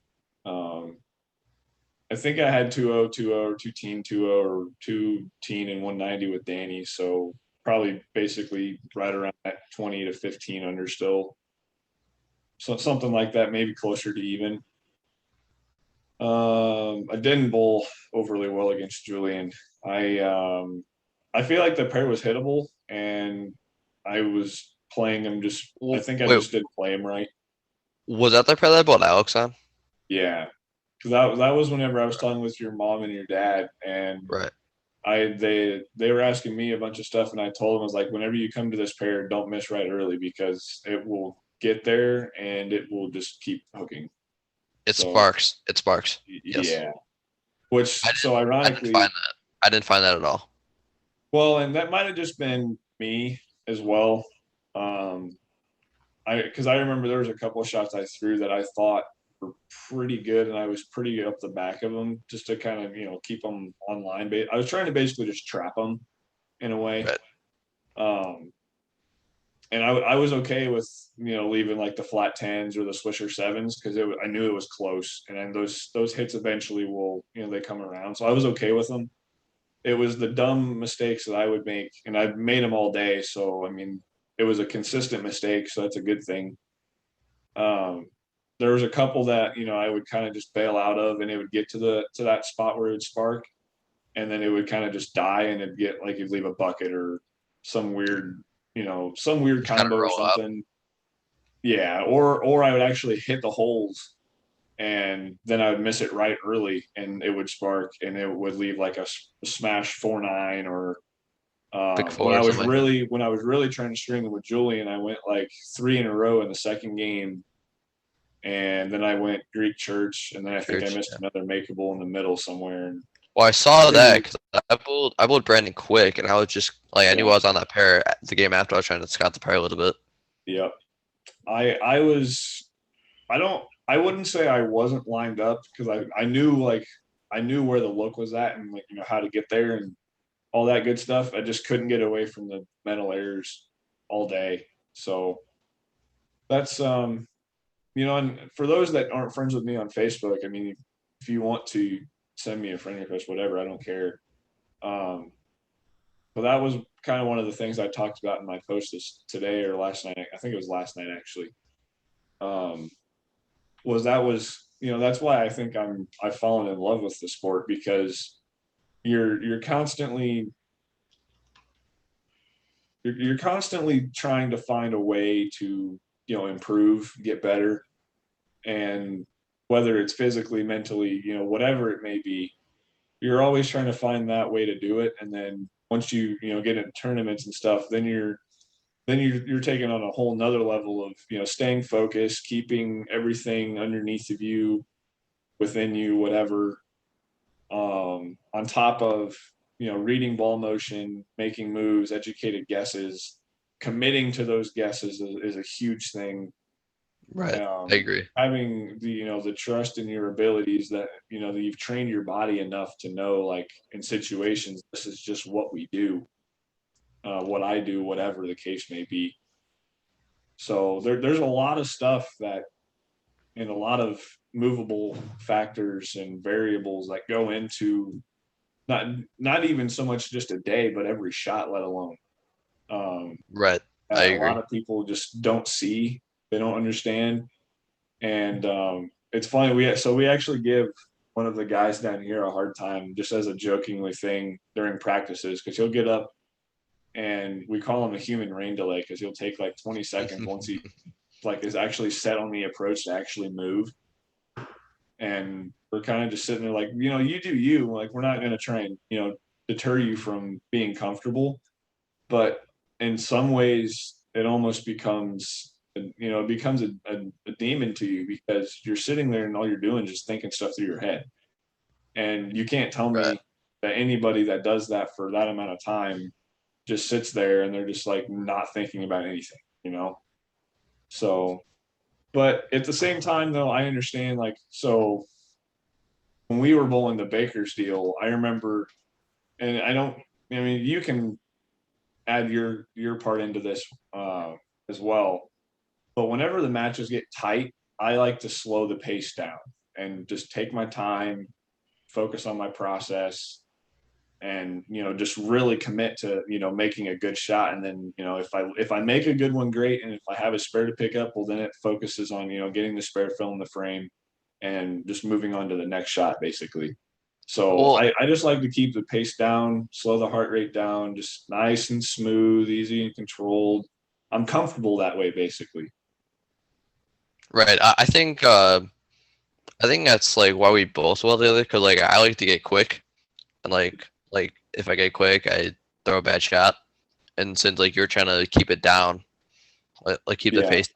um, I think I had 2-0, 2-0, or 2-teen, 2-0, or 2-teen and 190 with Danny. So probably basically right around that 20 to 15 under still. So something like that, maybe closer to even. I didn't bowl overly well against Julian. I feel like the pair was hittable, and I was playing him just. I think I Wait, just didn't play him right. was that the pair that I bought Alex on? Yeah, because that was whenever I was talking with your mom and your dad, and Right. they were asking me a bunch of stuff, and I told them I was like, whenever you come to this pair, don't miss right early because it will get there and it will just keep hooking. It So sparks. It sparks. Yes. yeah, which I so I didn't find ironically, that. I didn't find that at all. well, and that might have just been me as well. Um, I because I remember there was a couple of shots I threw that I thought were pretty good, and I was pretty up the back of them just to kind of keep them online. I was trying to basically just trap them in a way. Right. Um, and I was okay with leaving like the flat tens or the swisher sevens because I knew it was close, and then those hits eventually will they come around. So I was okay with them. It was the dumb mistakes that I would make, and I've made them all day. So I mean, it was a consistent mistake, so that's a good thing. Um, there was a couple that I would kind of just bail out of, and it would get to that spot where it would spark. and then it would kind of just die, and it'd get like you'd leave a bucket or some weird, some weird Just kind of combo or roll up. something. Yeah, or I would actually hit the holes, and then I would miss it right early, and it would spark, and it would leave like a smash 4-9 or Big when four I or was something like that. really when I was really trying to string them with Julian, I went like 3 in a row in the second game, and then I went Greek church, and then I think I Church. missed another makeable in the middle somewhere. And Well, I saw that pretty, because I bowled Brandon Quick, and I was just like I knew yeah, I was on that pair at the game after. I was trying to scout the pair a little bit. yeah. I was I wouldn't say I wasn't lined up because I knew like I knew where the look was at and like how to get there and all that good stuff. I just couldn't get away from the mental errors all day. So that's and for those that aren't friends with me on Facebook, I mean, if you want to send me a friend request, whatever, I don't care. Um, but that was kind of one of the things I talked about in my post today or last night. I think it was last night actually. Um, that's why I think I've fallen in love with the sport because you're constantly you're constantly trying to find a way to improve, get better, and whether it's physically, mentally, whatever it may be, you're always trying to find that way to do it. And then once you get into tournaments and stuff, then you're taking on a whole nother level of staying focused, keeping everything underneath of you, within you, whatever. On top of reading ball motion, making moves, educated guesses, committing to those guesses is a huge thing. Right. I agree. Having the trust in your abilities that you've trained your body enough to know, like, in situations, this is just what we do, what I do, whatever the case may be. So there's a lot of stuff that and a lot of movable factors and variables that go into not not even so much just a day, but every shot, let alone um, Right. I that a lot agree. of people just don't see, they don't understand. And it's funny, we actually give one of the guys down here a hard time just as a jokingly thing during practices because he'll get up and we call him a human rain delay because he'll take like 20 seconds once he like is actually set on the approach to actually move. And we're kind of just sitting there like, you do you, like, we're not going to try and deter you from being comfortable. But in some ways it almost becomes it becomes a demon to you because you're sitting there and all you're doing is just thinking stuff through your head. And you can't tell Right. me that anybody that does that for that amount of time just sits there and they're just like not thinking about anything. So, but at the same time though, I understand, like, so when we were bowling the Baker's deal, I remember, and I mean, you can add your part into this as well. But whenever the matches get tight, I like to slow the pace down and just take my time, focus on my process, and just really commit to making a good shot. And then if I make a good one, great. And if I have a spare to pick up, well, then it focuses on getting the spare fill in the frame and just moving on to the next shot, basically. So Well, I just like to keep the pace down, slow the heart rate down, just nice and smooth, easy and controlled. I'm comfortable that way, basically. right. I think that's like why we both well together because like I like to get quick and like if I get quick I throw a bad shot and since like you're trying to keep it down like keep the Yeah. pace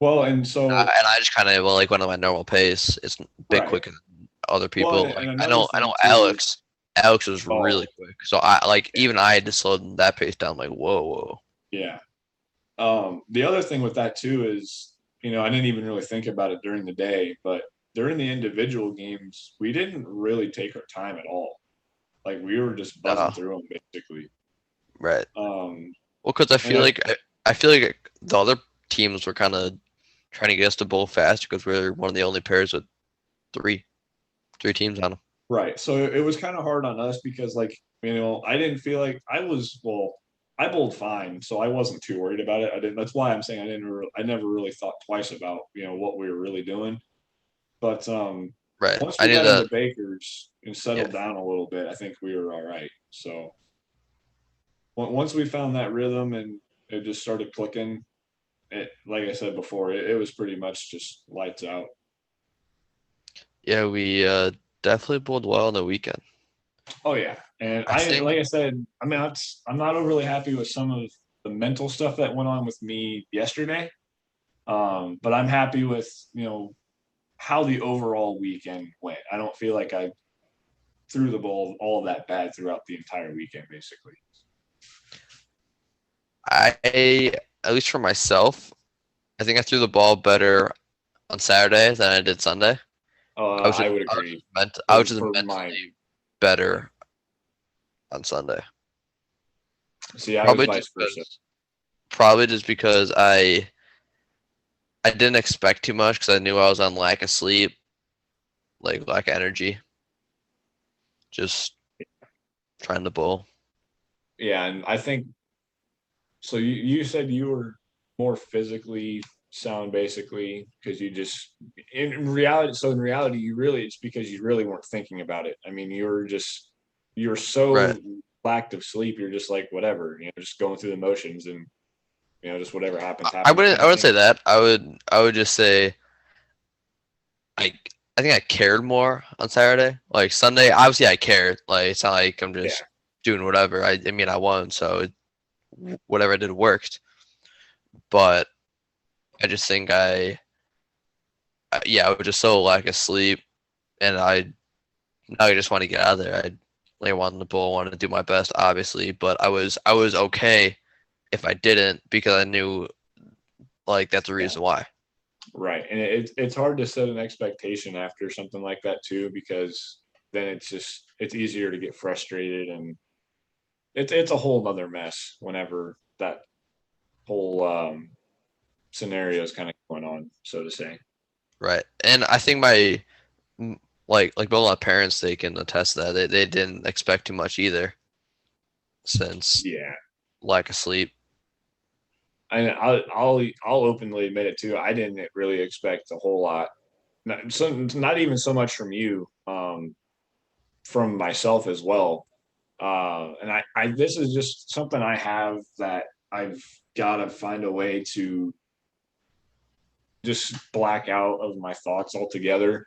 Well, and so and I just kind of well, like went at my normal pace. It's a bit right. quicker than other Well, people. and Like another I thing know too. Alex was Oh, really quick. So I like yeah, even I had to slow that pace down. Like whoa. yeah. The other thing with that too is, I didn't even really think about it during the day, but during the individual games, we didn't really take our time at all. Like, we were just buzzing No, through them, basically. right. Um, Well, because and I, I feel like the other teams were kind of trying to get us to bowl fast because we're one of the only pairs with three three teams on them. right. So it was kind of hard on us because, like, I didn't feel like well, I bowled fine, so I wasn't too worried about it. I didn't. That's why I'm saying I never really thought twice about what we were really doing. But Right. Once I we knew got that. into Baker's and Yeah. settled down a little bit, I think we were all right. So once we found that rhythm and it just started clicking, it, like I said before, it was pretty much just lights out. Yeah, we definitely bowled well on the weekend. Oh yeah, and I think like I said, I mean, I'm not overly happy with some of the mental stuff that went on with me yesterday. But I'm happy with how the overall weekend went. I don't feel like I threw the ball all that bad throughout the entire weekend, basically. I, at least for myself, I think I threw the ball better on Saturday than I did Sunday. I would agree. I was just For my mentally better on Sunday. see, I was Probably vice just versa. because probably just because I didn't expect too much because I knew I was on lack of sleep, like lack of energy, just trying to bowl. Yeah, and I think so. You said you were more physically sound, basically, because you just in reality. So in reality, you really it's because you really weren't thinking about it. I mean, you were Right. so lacked of sleep. You're just like whatever, just going through the motions and just whatever happens I happens wouldn't kind I of wouldn't thing. say that. I would just say I I think I cared more on Saturday. Like Sunday, obviously I cared. Like it's not like I'm Yeah, just doing whatever. I mean I won, so whatever I did worked. But I just think yeah, I was just so lack of sleep, and now I just want to get out of there. I like wanted the ball, wanted to do my best, obviously, but I was okay if I didn't because I knew like that's the yeah, reason why. right. And it's hard to set an expectation after something like that too, because then it's easier to get frustrated and it's a whole other mess whenever that whole scenario is kind of going on, so to say. Right. And I think my like both my parents they can attest to that they didn't expect too much either since Yeah, lack of sleep. and I'll openly admit it too. I didn't really expect a whole lot. Not even so much from you, from myself as well. And I this is just something I have that I've got to find a way to just black out of my thoughts altogether.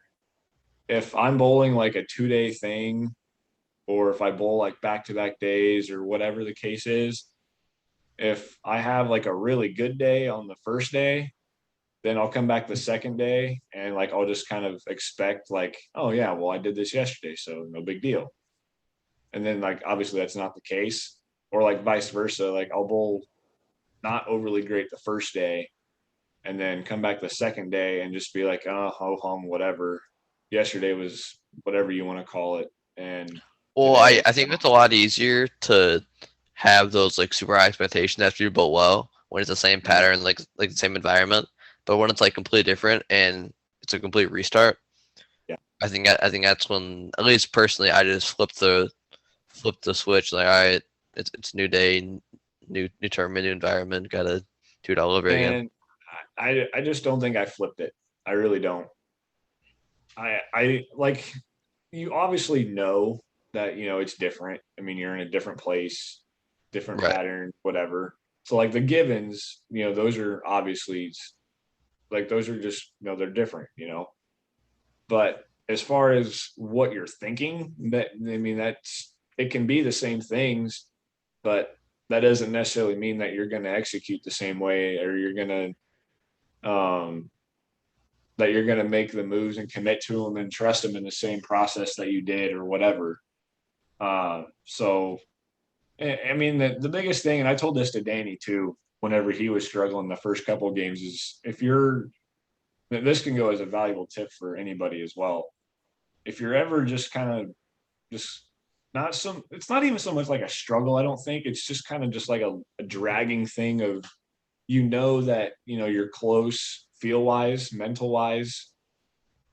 If I'm bowling like a 2 day thing, or if I bowl like back to back days or whatever the case is, if I have like a really good day on the first day, then I'll come back the second day and like I'll just kind of expect like, oh yeah, well I did this yesterday, so no big deal. And then like obviously that's not the case. Or like vice versa. Like I'll bowl not overly great the first day and then come back the second day and just be like, oh, ho hum, whatever. Yesterday was whatever you want to call it. And Well, today, I think it's a lot easier to have those like super high expectations after you bowl well when it's the same Mhm. pattern, like the same environment. But when it's like completely different and it's a complete restart, Yeah. I think that's when, at least personally, I just flip the switch. Like, all right, it's new day, new tournament, new environment. Gotta do it all over again. And I just don't think I flipped it. I really don't. I like you obviously know that it's different. I mean, you're in a different place, different Right. pattern, whatever. So like the givens, those are obviously like those are just they're different. But as far as what you're thinking, that I mean that's it can be the same things, but that doesn't necessarily mean that you're going to execute the same way or you're going to that you're going to make the moves and commit to them and trust them in the same process that you did or whatever. So, I mean, the biggest thing, and I told this to Danny too, whenever he was struggling the first couple of games, is if you're, this can go as a valuable tip for anybody as well. If you're ever just kind of just not some, it's not even so much like a struggle, I don't think. It's just kind of just like a dragging thing of, that, you're close feel wise, mental wise,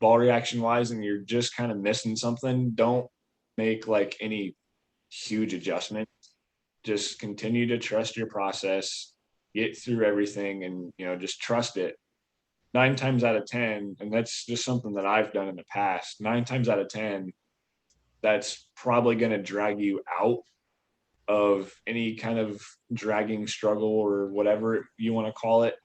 ball reaction wise, and you're just kind of missing something, don't make like any huge adjustment. Just continue to trust your process, get through everything, and just trust it. 9 times out of 10, and that's just something that I've done in the past, 9 times out of 10, that's probably going to drag you out of any kind of dragging struggle or whatever you want to call it.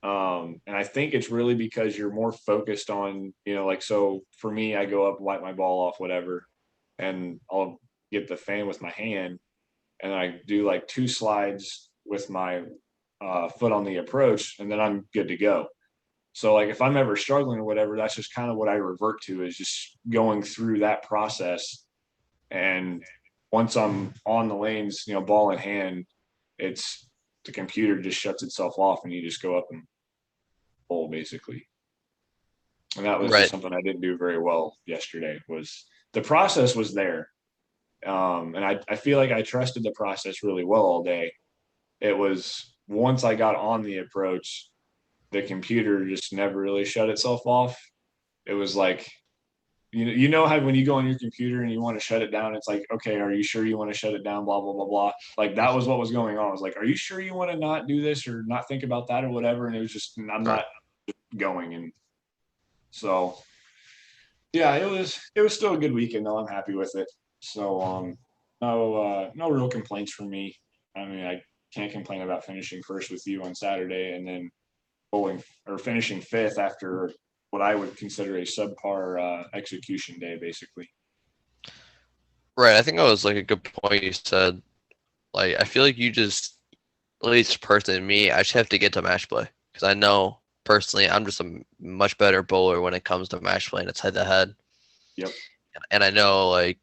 And I think it's really because you're more focused on, like, so for me, I go up, wipe my ball off, whatever, and I'll get the fan with my hand, and I do like 2 slides with my foot on the approach, and then I'm good to go. So like if I'm ever struggling or whatever, that's just kind of what I revert to, is just going through that process. And once I'm on the lanes, ball in hand, it's the computer just shuts itself off and you just go up and bowl basically. And that was just Right. something I didn't do very well yesterday. Was the process was there. And I feel like I trusted the process really well all day. It was once I got on the approach, the computer just never really shut itself off. It was like, you know how when you go on your computer and you want to shut it down, it's like, okay, are you sure you want to shut it down? Blah blah blah blah. Like that was what was going on. I was like, are you sure you want to not do this or not think about that or whatever? And it was just, I'm Right. not going. And so yeah, it was still a good weekend though. I'm happy with it. So no real complaints from me. I mean, I can't complain about finishing first with you on Saturday and then bowling or finishing fifth after what I would consider a subpar execution day, basically. Right. I think that was like a good point you said. Like, I feel like you just, at least personally, me, I just have to get to match play because I know personally I'm just a much better bowler when it comes to match play and it's head to head. Yep. And I know like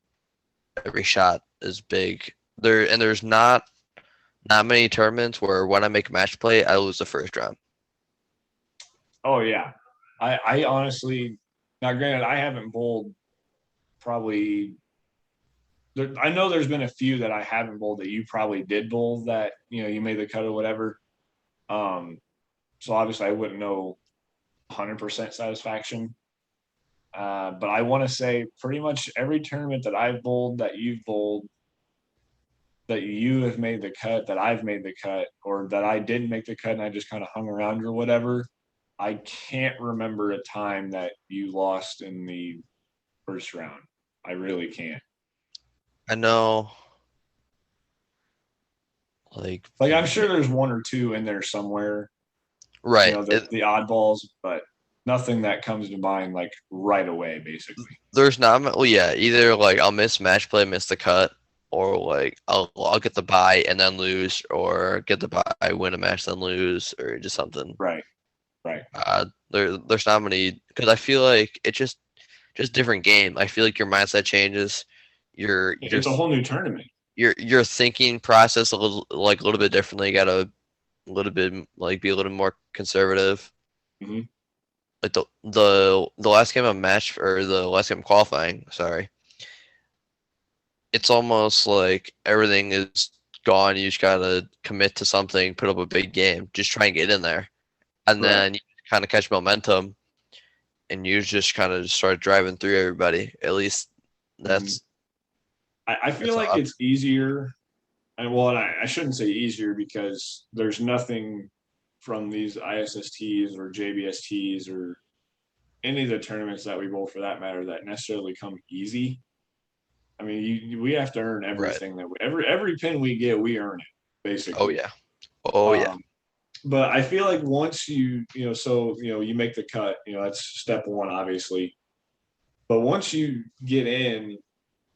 every shot is big. There's not many tournaments where when I make match play, I lose the first round. Oh yeah. I honestly, now granted, I haven't bowled probably. I know there's been a few that I haven't bowled that you probably did bowl that you made the cut or whatever. Um, so obviously I wouldn't know 100% satisfaction. But I want to say pretty much every tournament that I've bowled, that you've bowled, that you have made the cut, that I've made the cut, or that I didn't make the cut and I just kind of hung around or whatever. I can't remember a time that you lost in the first round. I really can't. I know, like, Like I'm sure there's one or two in there somewhere, right. the oddballs, but nothing that comes to mind like right away, basically. There's not, well, yeah, either like I'll miss match play, miss the cut, or like I'll get the bye and then lose, or get the bye, win a match, then lose, or just something. Right, right. There's not many because I feel like it's just different game. I feel like your mindset changes. Your It's a whole new tournament. your thinking process a little bit differently. You gotta a little bit like be a little more conservative. Mm-hmm. Like the last game of match or the last game of qualifying, sorry, it's almost like everything is gone. You just gotta commit to something, put up a big game, just try and get in there, and Right. then you kind of catch momentum, and you just kind of start driving through everybody. At least Mm-hmm. that's I feel that's like how. it's easier. And well, I shouldn't say easier because there's nothing from these ISSTs or JBSTs or any of the tournaments that we bowl for that matter that necessarily come easy. I mean, we have to earn Right. everything every pin we get, we earn it Oh basically. yeah. Oh yeah. Um, but I feel like once so you make the cut, that's step one, obviously. But once you get in,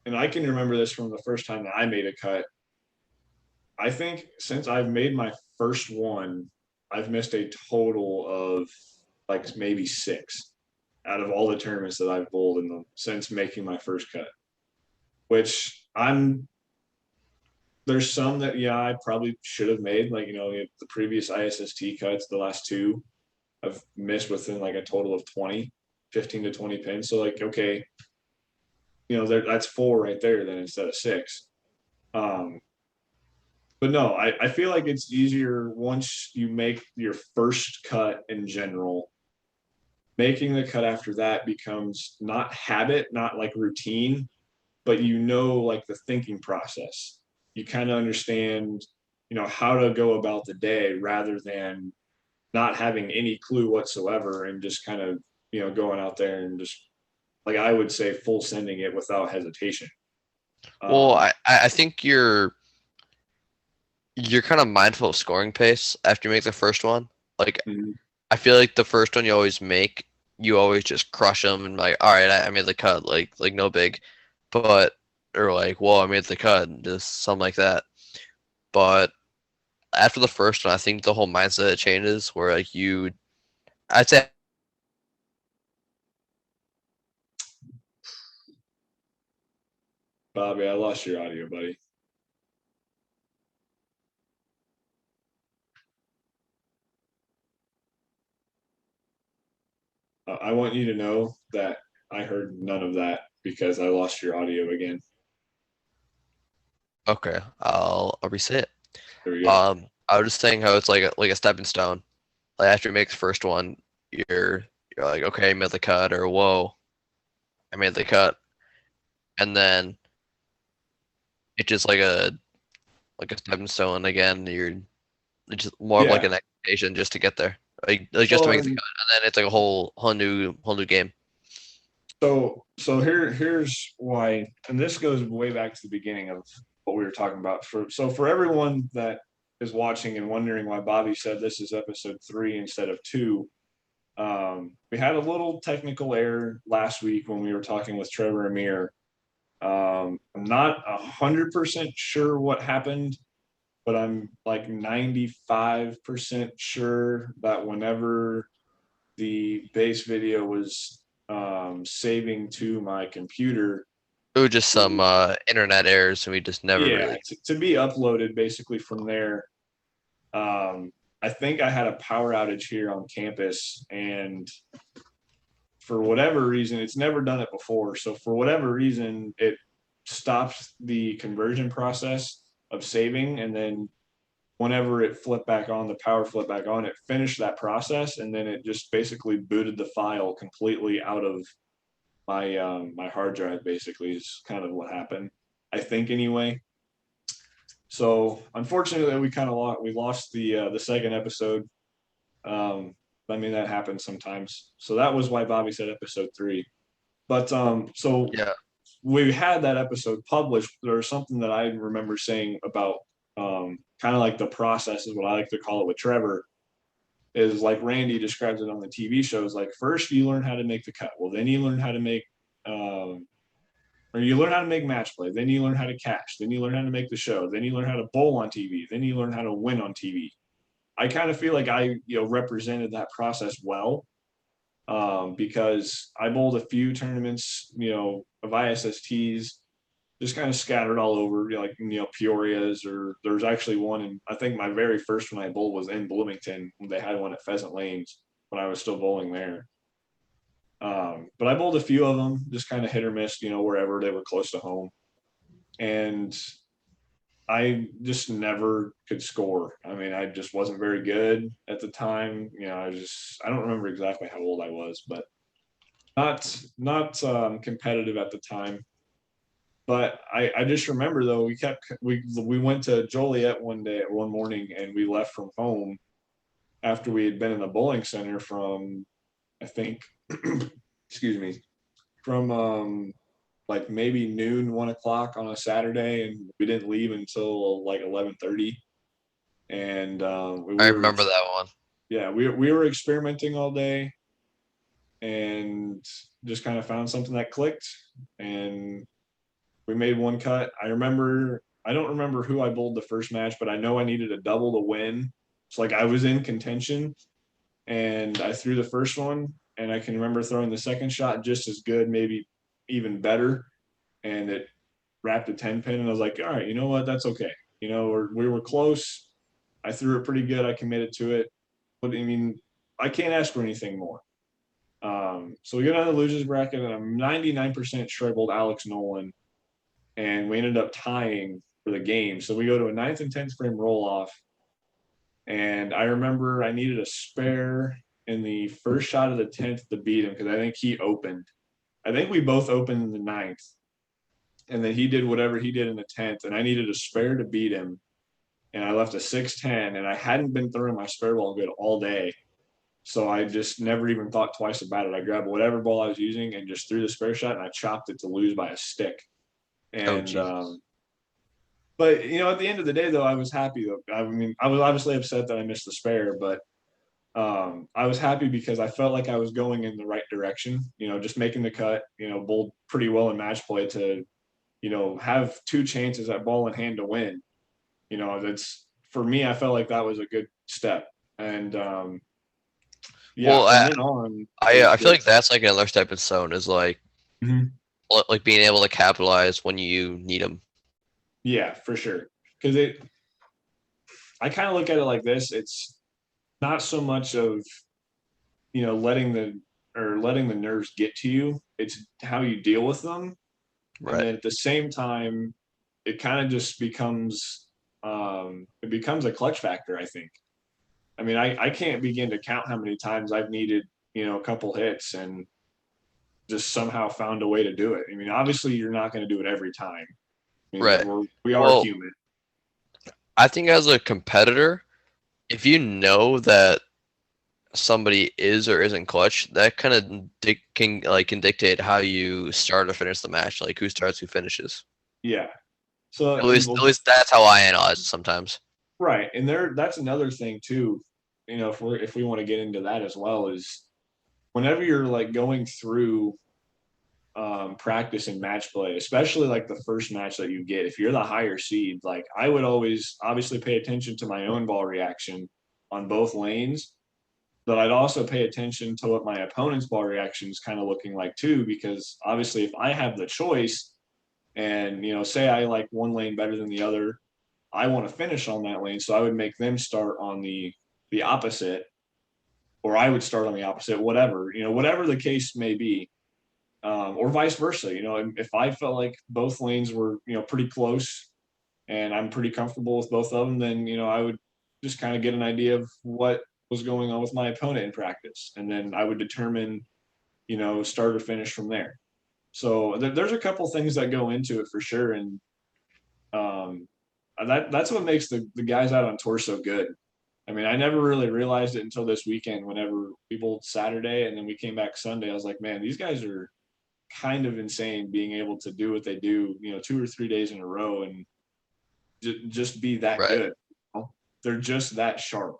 and I can remember this from the first time that I made a cut. I think since I've made my first one, I've missed a total of like maybe 6 out of all the tournaments that I've bowled in them since making my first cut. Which there's some that I probably should have made, like the previous ISST cuts, the last two, I've missed within like a total of 20, 15 to 20 pins. So like, okay, that's 4 right there then instead of 6. Um, but no, I feel like it's easier once you make your first cut in general. Making the cut after that becomes not habit, not like routine, but like the thinking process. You kind of understand, how to go about the day rather than not having any clue whatsoever and just kind of, going out there and just, like, I would say, full sending it without hesitation. Well, Um, I think you're kind of mindful of scoring pace after you make the first one. Like mhm. I feel like the first one you always make, you always just crush them and like, all right, I made the cut, like no big, but or like, whoa, I made the cut, just something like that. But after the first one, I think the whole mindset changes where like I'd say Bobby, I lost your audio, buddy. I want you to know that I heard none of that because I lost your audio again. okay, I'll reset it. There we go. I was just saying how it's like a stepping stone. Like after you make the first one, you're you're like, okay, I made the cut, or whoa, I made the cut, and then it's just like a stepping stone again. It's just more of like Yeah. an expectation just to get there, like just to Well, make the cut, and then it's like a whole new game. so here's why, and this goes way back to the beginning of what we were talking about. For everyone that is watching and wondering why Bobby said this is episode 3 instead of 2, we had a little technical error last week when we were talking with Trevor Amir. I'm not 100% sure what happened, but I'm like 95% sure that whenever the base video was saving to my computer, It was just some internet errors, and we just never yeah, really. to be uploaded basically from there. Um, I think I had a power outage here on campus, and for whatever reason, it's never done it before. So for whatever reason, it stopped the conversion process of saving, and then whenever it flipped back on, the power flipped back on, it finished that process, and then it just basically booted the file completely out of my hard drive. Basically, is kind of what happened, I think, anyway. So unfortunately, we lost the second episode. Um, I mean, that happens sometimes. So that was why Bobby said episode 3. But so Yeah. we had that episode published. There's something that I remember saying about kind of like the process is what I like to call it with Trevor, is like Randy describes it on the TV shows. Like first you learn how to make the cut. Well, then you learn how to make, or you learn how to make match play. Then you learn how to catch. Then you learn how to make the show. Then you learn how to bowl on TV. Then you learn how to win on TV. I kind of feel like I, represented that process well, because I bowled a few tournaments, of ISSTs, just kind of scattered all over, like, Peoria's, or there's actually one, and I think my very first one I bowled was in Bloomington when they had one at Pheasant Lanes when I was still bowling there. But I bowled a few of them, just kind of hit or miss, wherever they were close to home. And I just never could score. I mean, I just wasn't very good at the time. I don't remember exactly how old I was, but not competitive at the time. But I just remember though we went to Joliet one morning, and we left from home after we had been in the bowling center from, I think, excuse me, from like maybe noon, 1 o'clock on a Saturday, and we didn't leave until like 11:30. And I remember that one. yeah, we were experimenting all day, and just kind of found something that clicked, and we made one cut. I don't remember who I bowled the first match, but I know I needed a double to win. So like I was in contention, and I threw the first one, and I can remember throwing the second shot just as good, maybe even better, and it wrapped a 10 pin, and I was like, all right, you know what, that's okay. We were close. I threw it pretty good. I committed to it. But I mean, I can't ask for anything more. So we get on the losers bracket, and I'm 99% sure I bowled Alex Nolan, and we ended up tying for the game. So we go to a ninth and 10th frame roll off. And I remember I needed a spare in the first shot of the 10th to beat him, because I think he opened. I think we both opened in the ninth. And then he did whatever he did in the 10th. And I needed a spare to beat him. and I left a 610, and I hadn't been throwing my spare ball good all day. So I just never even thought twice about it. I grabbed whatever ball I was using and just threw the spare shot, and I chopped it to lose by a stick. Oh, And Jesus. but at the end of the day, though, I was happy. Though I mean, I was obviously upset that I missed the spare, but I was happy because I felt like I was going in the right direction. Just making the cut. Bowled pretty well in match play to have two chances at ball in hand to win. That's for me. I felt like that was a good step, and yeah, Well, from then on, it I was I feel good. like that's like another step in stone is Mhm. like being able to capitalize when you need them. Yeah, for sure. Because I kind of look at it like this. It's not so much of letting the nerves get to you. It's how you deal with them, and Right. then at the same time, it kind of just it becomes a clutch factor. I think. I mean, I can't begin to count how many times I've needed a couple hits and just somehow found a way to do it. I mean, obviously, you're not going to do it every time. I mean, Right. we are Well, human. I think as a competitor, if you know that somebody is or isn't clutch, that kind of can dictate how you start or finish the match, like who starts, who finishes. Yeah. So, At least that's how I analyze it sometimes. right, and that's another thing too. If we want to get into that as well, is whenever you're like going through practice and match play, especially like the first match that you get, if you're the higher seed, like I would always obviously pay attention to my own ball reaction on both lanes, but I'd also pay attention to what my opponent's ball reaction is kind of looking like too, because obviously if I have the choice and say I like one lane better than the other, I want to finish on that lane, so I would make them start on the opposite, or I would start on the opposite, whatever the case may be, or vice versa. If I felt like both lanes were pretty close and I'm pretty comfortable with both of them, then I would just kind of get an idea of what was going on with my opponent in practice, and then I would determine start or finish from there. So there's a couple things that go into it for sure, and um, that's what makes the guys out on tour so good. I mean, I never really realized it until this weekend. Whenever we bowled Saturday and then we came back Sunday, I was like, man, these guys are kind of insane being able to do what they do, 2 or 3 days in a row and just be that Right. good. They're just that sharp.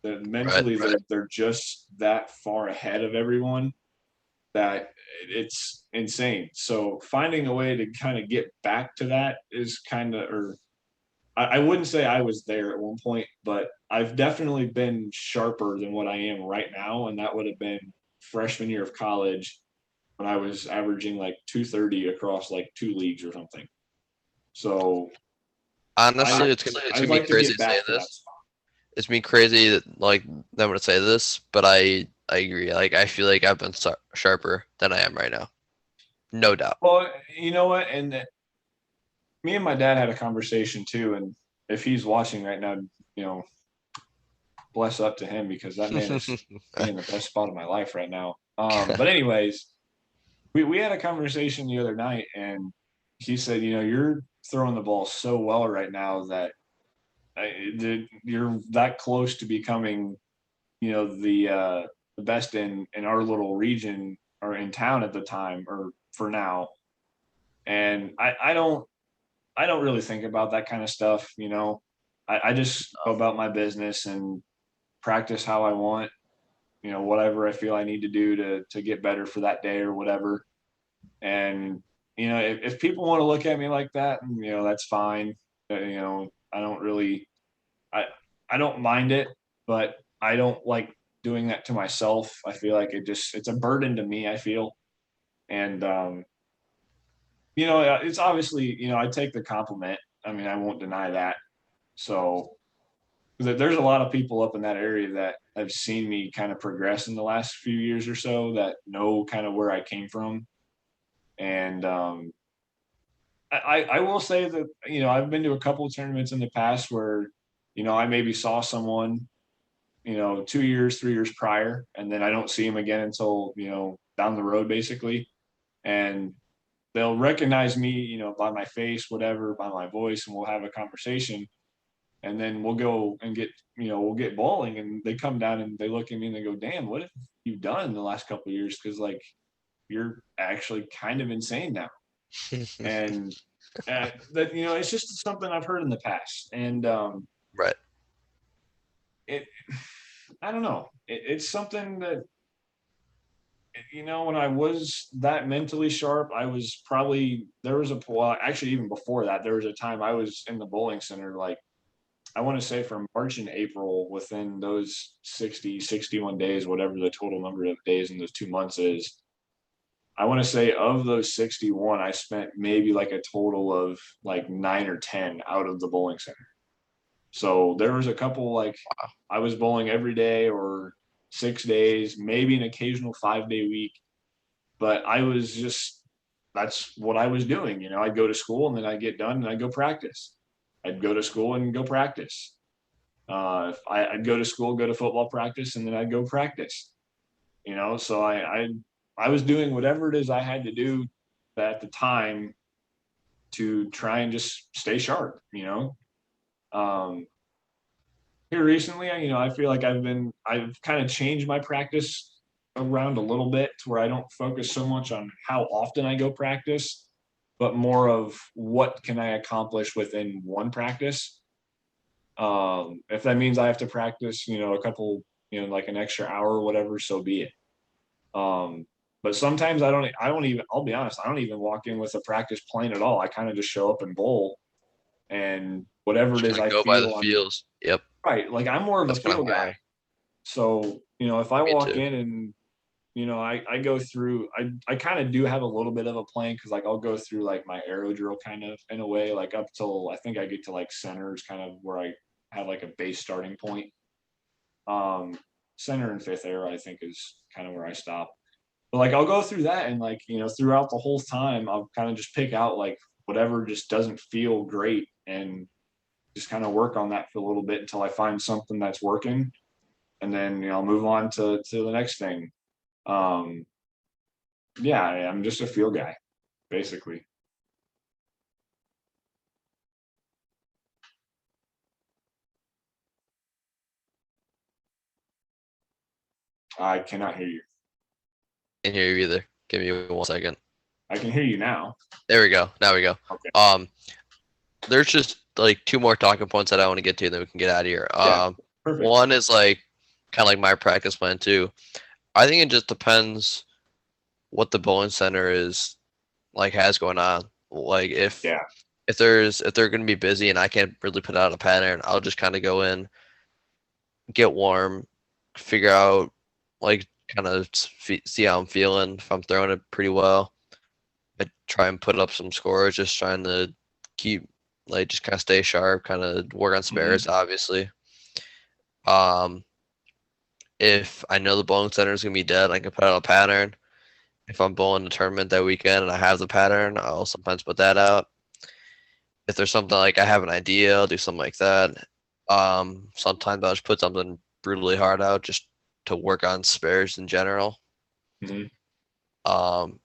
That Right. mentally, they're just that far ahead of everyone that it's insane. So finding a way to kind of get back to that is kind of, or I wouldn't say I was there at one point, but I've definitely been sharper than what I am right now. And that would have been freshman year of college when I was averaging like 230 across like two leagues or something. So I Honestly, it's I'd gonna be like to crazy get to say back to that this. spot. It's gonna be crazy that I'm gonna say this, but I agree. Like I feel like I've been sharper than I am right now, no doubt. Well, you know what? And me and my dad had a conversation too. And if he's watching right now, you know, bless up to him because that man is in the best spot of my life right now. But anyways, we had a conversation the other night, and he said, you're throwing the ball so well right now that you're that close to becoming, the best in our little region or in town at the time or for now. And I don't really think about that kind of stuff. I just go about my business and practice how I want, whatever I feel I need to do to get better for that day or whatever. And if people want to look at me like that, that's fine. I don't really, I I don't mind it, but I don't like doing that to myself. I feel like it's a burden to me. I feel, and it's obviously I take the compliment. I mean, I won't deny that. So there's a lot of people up in that area that have seen me kind of progress in the last few years or so that know kind of where I came from. And I will say that, I've been to a couple of tournaments in the past where, I maybe saw someone, 2 years, 3 years prior, and then I don't see him again until, down the road basically. And they'll recognize me, by my face, whatever, by my voice, and we'll have a conversation. and then we'll go and get, we'll get bowling, and they come down and they look at me and they go, "Damn, what have you done in the last couple of years? Because like you're actually kind of insane now." And that, it's just something I've heard in the past, and Right. it, I don't know, it's something that, when I was that mentally sharp, I was probably, there was a, well, actually, even before that, there was a time I was in the bowling center, like, I want to say from March and April, within those 60, 61 days, whatever the total number of days in those 2 months is. I want to say of those 61, I spent maybe like a total of like 9 or 10 out of the bowling center. So there was a couple, like, I was bowling every day or 6 days, maybe an occasional 5 day week. But I was just, that's what I was doing. I'd go to school and then I'd get done and I'd go practice. I'd go to school and go practice. I'd go to school, go to football practice, and then I'd go practice. So I was doing whatever it is I had to do at the time to try and just stay sharp. Um, Here recently, I feel like I've kind of changed my practice around a little bit to where I don't focus so much on how often I go practice, but more of what can I accomplish within one practice. If that means I have to practice, a couple, like an extra hour or whatever, so be it. Um, but sometimes I don't even, I'll be honest, I don't even walk in with a practice plan at all. I kind of just show up and bowl, and whatever it Just is kind of I go by the feel on, feels. Yep. right. Like I'm more of a That's kind of feel how I am. guy. So, if I Me walk too. in and, I go through, I kind of do have a little bit of a plan, because like I'll go through like my arrow drill kind of in a way, like up till I think I get to like centers, kind of where I have like a base starting point. Um, Center and fifth arrow, I think, is kind of where I stop. But like I'll go through that, and like, throughout the whole time, I'll kind of just pick out like whatever just doesn't feel great, and just kind of work on that for a little bit until I find something that's working, and then I'll move on to the next thing. Um, yeah, I'm just a feel guy, basically. I cannot hear you. Can't hear you either. Give me 1 second. I can hear you now. There we go. Now we go. Okay. There's just like two more talking points that I want to get to, and then we can get out of here. Yeah. Perfect. One is like kind of like my practice plan too. I think it just depends what the bowling center is like has going on. Like Yeah. if they're going to be busy and I can't really put out a pattern, I'll just kind of go in, get warm, figure out like kind of see how I'm feeling. If I'm throwing it pretty well, I try and put up some scores, just trying to keep like just kind of stay sharp, kind of work on Mhm. spares, obviously. Um, if I know the bowling center is gonna be dead, I can put out a pattern. If I'm bowling a tournament that weekend and I have the pattern, I'll sometimes put that out. If there's something like I have an idea, I'll do something like that. Sometimes I'll just put something brutally hard out just to work on spares in general. Mhm.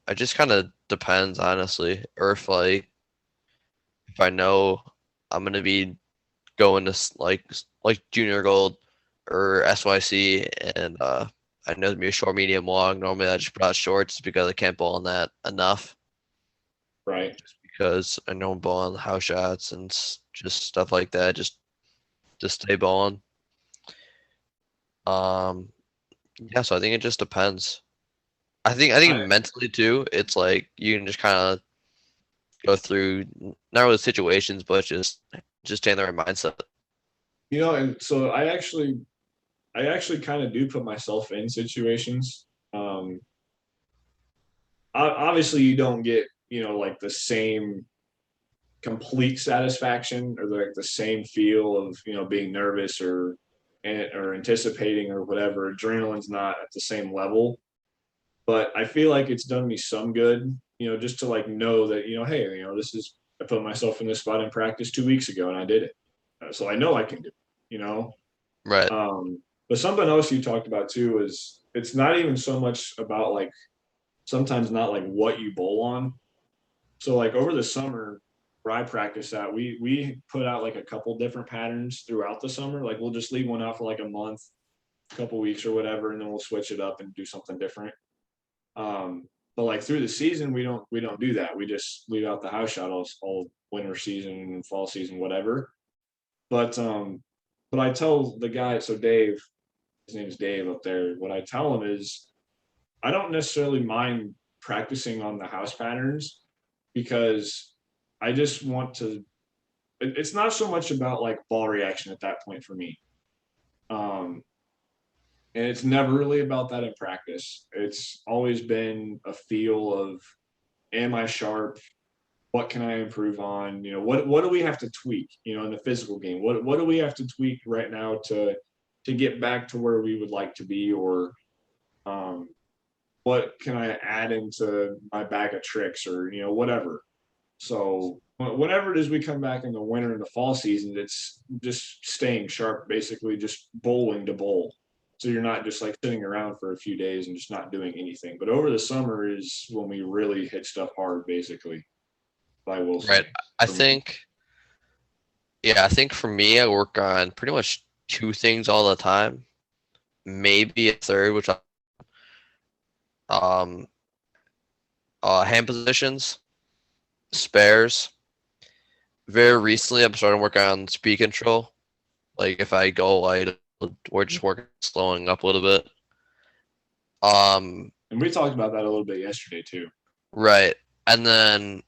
It just kind of depends, honestly. Or if I know I'm gonna be going to like junior gold or SYC, and I know it's gonna be a short, medium, long. Normally, I just put out shorts because I can't bowl on that enough. Right. Because I know I'm bowling house shots and just stuff like that. Just stay bowling. Um, yeah. So I think it just depends. I think I, mentally too. It's like you can just kind of go through not really situations, but just stay in the right mindset. and so I actually kind of do put myself in situations. Um, Obviously, you don't get, like the same complete satisfaction, or like the same feel of, being nervous or anticipating or whatever. Adrenaline's not at the same level, but I feel like it's done me some good, just to like know that, hey, this is, I put myself in this spot in practice 2 weeks ago and I did it. So I know I can do it, Right. but something else you talked about too is it's not even so much about sometimes not like what you bowl on. So like over the summer, where I practice at, we put out like a couple different patterns throughout the summer. Like we'll just leave one out for like a month, a couple weeks or whatever, and then we'll switch it up and do something different. But like through the season, we don't do that. We just leave out the house shot all winter season, fall season, whatever. But but I tell the guy, so Dave, his name's Dave up there. What I tell him is I don't necessarily mind practicing on the house patterns because I just want to. It's not so much about like ball reaction at that point for me. Um, and it's never really about that in practice. It's always been a feel of, am I sharp? What can I improve on? What do we have to tweak? In the physical game, what do we have to tweak right now to get back to where we would like to be, or um, what can I add into my bag of tricks, or whatever. So whenever it is we come back in the winter and the fall season, it's just staying sharp, basically just bowling to bowl. So you're not just like sitting around for a few days and just not doing anything. But over the summer is when we really hit stuff hard, basically. I will say. Right. I think, yeah, I think for me, I work on pretty much two things all the time. Maybe a third, which um, hand positions, spares. Very recently, I'm starting to work on speed control. Like if I go light, we're just working slowing up a little bit. And we talked about that a little bit yesterday too. Right. And then,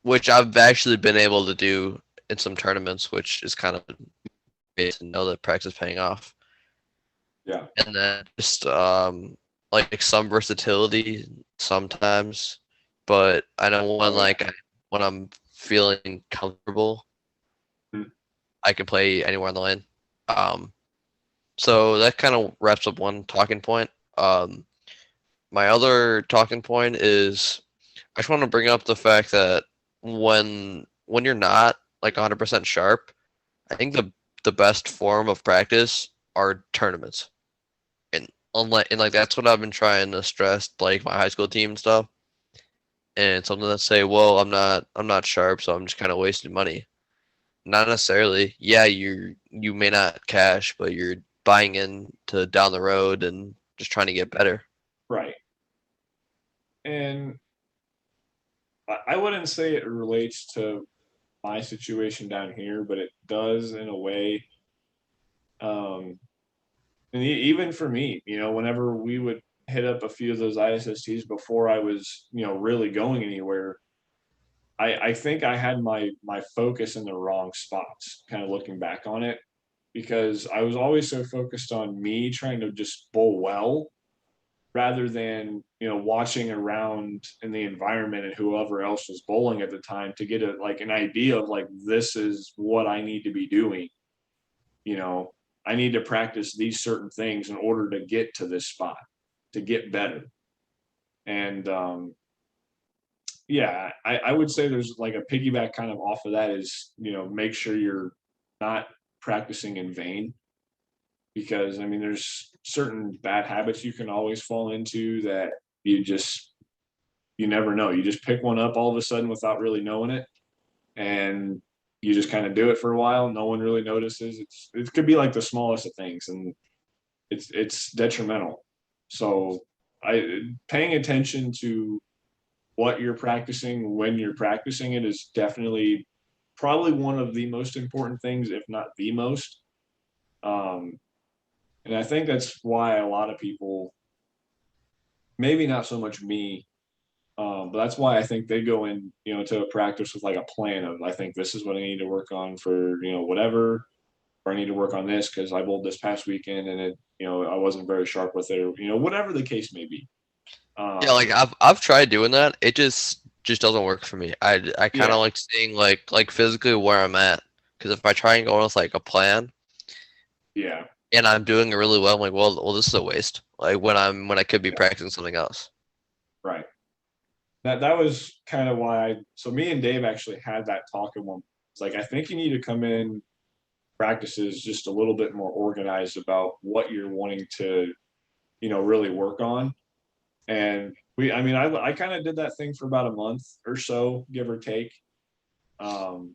which I've actually been able to do in some tournaments, which is kind of great to know that practice is paying off. Yeah. And then just like some versatility sometimes, but I know when when I'm feeling comfortable, I can play anywhere on the lane. So that kind of wraps up one talking point. My other talking point is I just want to bring up the fact that when you're not like 100% sharp, I think the best form of practice are tournaments. And like that's what I've been trying to stress, like my high school team and stuff. And something that say, well, I'm not sharp, so I'm just kind of wasting money. Not necessarily. Yeah, you may not cash, but you're buying into down the road and just trying to get better. Right. And I wouldn't say it relates to my situation down here, but it does in a way. And even for me, whenever we would hit up a few of those ISSTs before I was, really going anywhere, I think I had my focus in the wrong spots, kind of looking back on it, because I was always so focused on me trying to just bowl well rather than watching around in the environment and whoever else was bowling at the time to get an idea of like, this is what I need to be doing. you know I need to practice these certain things in order to get to this spot, to get better. And yeah, I would say there's like a piggyback kind of off of that is, make sure you're not practicing in vain, because I mean there's certain bad habits you can always fall into that you never know. You just pick one up all of a sudden without really knowing it, and you just kind of do it for a while. No one really notices. It could be like the smallest of things, and it's detrimental. So paying attention to what you're practicing when you're practicing it is definitely probably one of the most important things, if not the most. Um, and I think that's why a lot of people, maybe not so much me, but that's why I think they go in, to a practice with like a plan of, I think this is what I need to work on for, whatever, or I need to work on this because I bowled this past weekend and I wasn't very sharp with it, or, whatever the case may be. Yeah, like I've tried doing that. It just doesn't work for me. I kind of Yeah, like seeing like physically where I'm at, because if I try and go with like a plan yeah, and I'm doing it really well, I'm like, well, this is a waste. Like when I could be practicing something else. right. That was kind of why. So me and Dave actually had that talk in one. It's like, I think you need to come in practices just a little bit more organized about what you're wanting to, really work on. And I mean, I kind of did that thing for about a month or so, give or take. And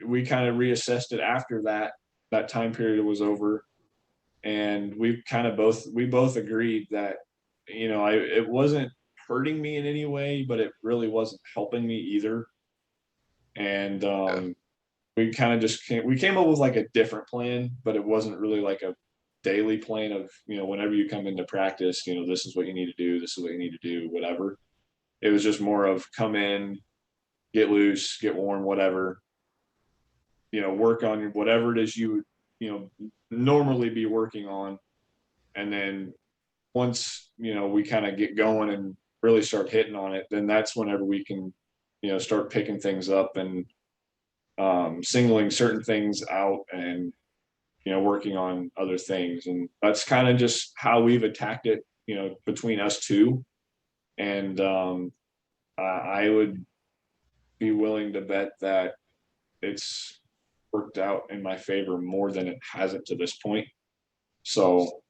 we kind of reassessed it after that time period was over, and we both agreed that it wasn't hurting me in any way, but it really wasn't helping me either. And Yeah. we kind of just we came up with like a different plan, but it wasn't really like a daily plan of whenever you come into practice, this is what you need to do, this is what you need to do, whatever. It was just more of come in, get loose, get warm, whatever, work on whatever it is you would normally be working on. And then once we kind of get going and really start hitting on it, then that's whenever we can start picking things up and singling certain things out and working on other things. And that's kind of just how we've attacked it between us two. And I would be willing to bet that it's worked out in my favor more than it hasn't to this point. So,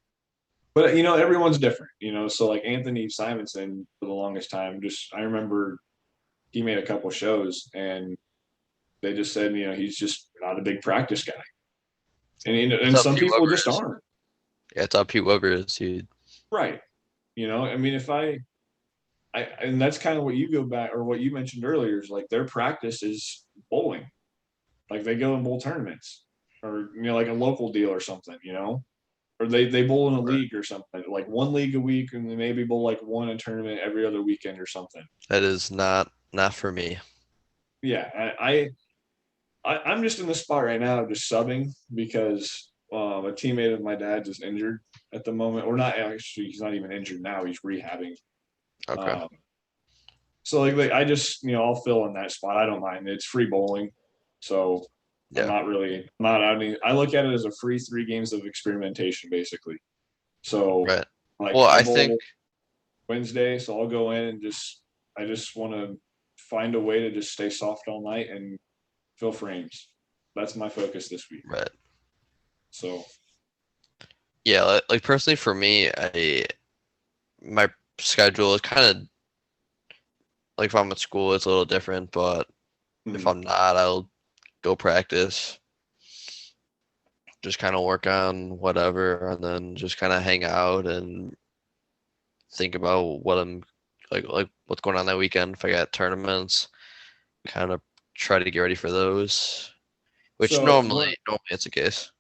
but everyone's different, so like Anthony Simonson for the longest time, just I remember he made a couple shows and they just said he's just not a big practice guy. And It's and how some Pete people Weber just is. aren't. Yeah, it's how Pete Weber is. He Right. I mean, if I and that's kind of what you go back or what you mentioned earlier is like their practice is bowling. Like they go in bowl tournaments or like a local deal or something, or they bowl in a Right. league or something, like one league a week, and they maybe bowl like one a tournament every other weekend or something. That is not for me. Yeah, I'm just in the spot right now, just subbing because a teammate of my dad's is injured at the moment, or not actually. He's not even injured now. He's rehabbing. Okay. Um, so like I just I'll fill in that spot. I don't mind. It's free bowling, so I'm Yeah. not really not. I mean, I look at it as a free 3 games of experimentation, basically. So Right. like Well, I I think bowl Wednesday, so I'll go in and I just want to find a way to just stay soft all night and fill frames. That's my focus this week. right. So Yeah, like personally for me, I my schedule is kind of like if I'm at school, it's a little different, but if mhm. I'm not, I'll go practice, just kind of work on whatever, and then just kind of hang out and think about what I'm like what's going on that weekend. If I got tournaments, kind of try to get ready for those, which So normally it's the case.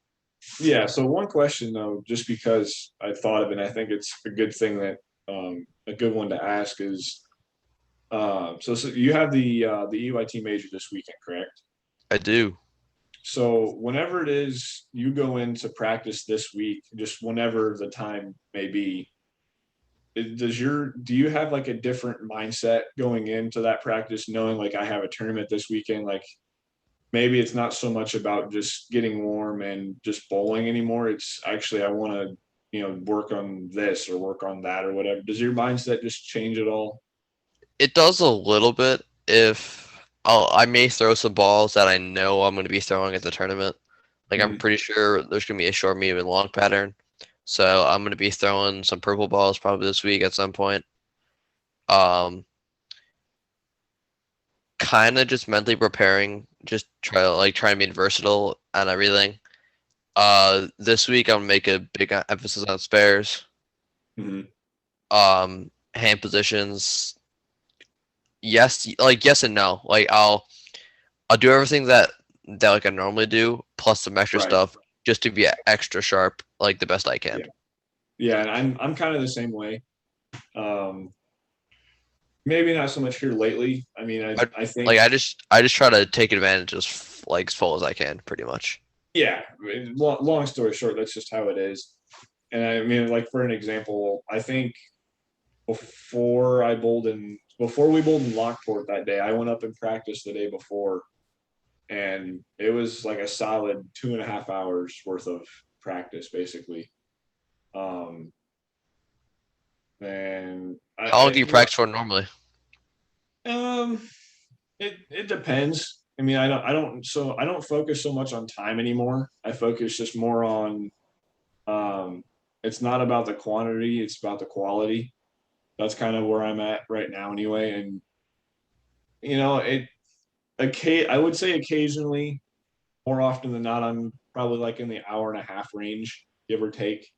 yeah. So one question though, just because I thought of it, and I think it's a good thing that a good one to ask is, so you have the EYT major this weekend, correct? I do. So whenever it is you go into practice this week, just whenever the time may be, do you have like a different mindset going into that practice, knowing like I have a tournament this weekend? Like maybe it's not so much about just getting warm and just bowling anymore. It's actually I want to work on this or work on that or whatever. Does your mindset just change at all? It does a little bit if I may throw some balls that I know I'm going to be throwing at the tournament. Like I'm Mhm. pretty sure there's going to be a short, medium, and long pattern. So I'm going to be throwing some purple balls probably this week at some point. Um, kind of just mentally preparing, just try and be versatile and everything. This week I'm gonna make a big emphasis on spares. Mhm. Hand positions. Yes, like yes and no. Like I'll do everything that like I normally do, plus some extra Right. stuff, just to be extra sharp, like the best I can. Yeah. Yeah. And I'm kind of the same way. Um, maybe not so much here lately. I mean, I I think, like I just try to take advantage like as full as I can, pretty much. yeah, I mean, long story short, that's just how it is. And I mean, like for an example, I think before we bowled in Lockport that day, I went up and practiced the day before, and it was like a solid 2.5 hours worth of practice, basically. Um, and How long do you practice for normally? um, it depends. I mean, I don't focus so much on time anymore. I focus just more on um, it's not about the quantity, it's about the quality. That's kind of where I'm at right now, anyway. And it. I would say occasionally. More often than not, I'm probably like in the hour and a half range, give or take.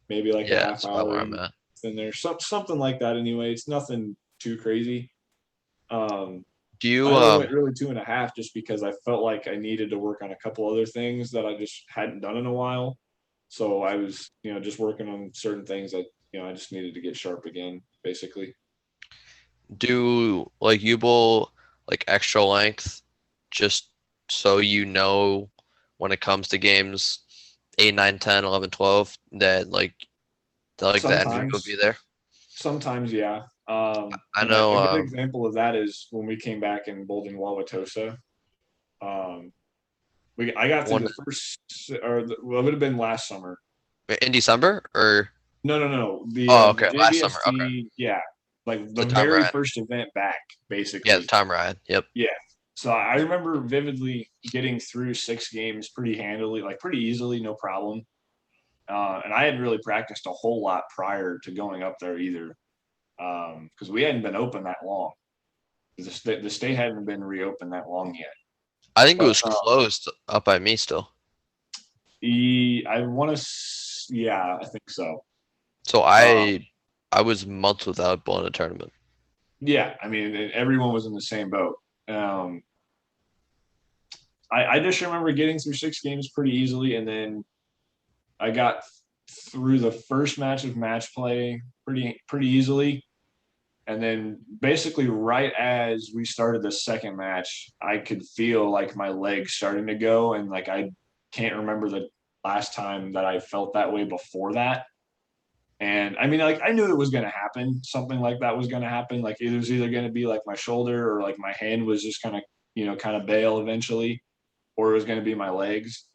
Maybe like a Yeah, half that's about hour where I'm at. in there, something like that. Anyway, it's nothing too crazy. Um, Do I you only went really 2.5 just because I felt like I needed to work on a couple other things that I just hadn't done in a while. So I was, just working on certain things that, I just needed to get sharp again, basically. do like you bowl like extra length just so you know when it comes to games 8, 9, 10, 11, 12 that like the energy will be Sometimes, there. sometimes, yeah. I And a know good example of that is when we came back and bowled in Wauwatosa. Um, I got through one the first, well, it would have been last summer. in December or No, no, no. oh The okay last summer okay JBST, yeah, like the the time very ride first event back, yeah the basically. time ride yep Yeah. So I remember vividly getting through 6 games pretty handily, like pretty easily, no problem. And I hadn't really practiced a whole lot prior to going up there either, because we hadn't been open that long. The state hadn't been reopened that long yet. I think it But was closed up by me still I want to, yeah, I think so. so Um, I was months without bowling a tournament. yeah, I mean, everyone was in the same boat. Um, I just remember getting through 6 games pretty easily, and then I got through the first match of match play pretty easily. And then basically right as we started the second match, I could feel like my legs starting to go, and like I can't remember the last time that I felt that way before that. And I mean, like I knew it was going to happen. Something like that was going to happen. Like it was either going to be like my shoulder or like my hand was just kind of, kind of bail eventually, or it was going to be my legs.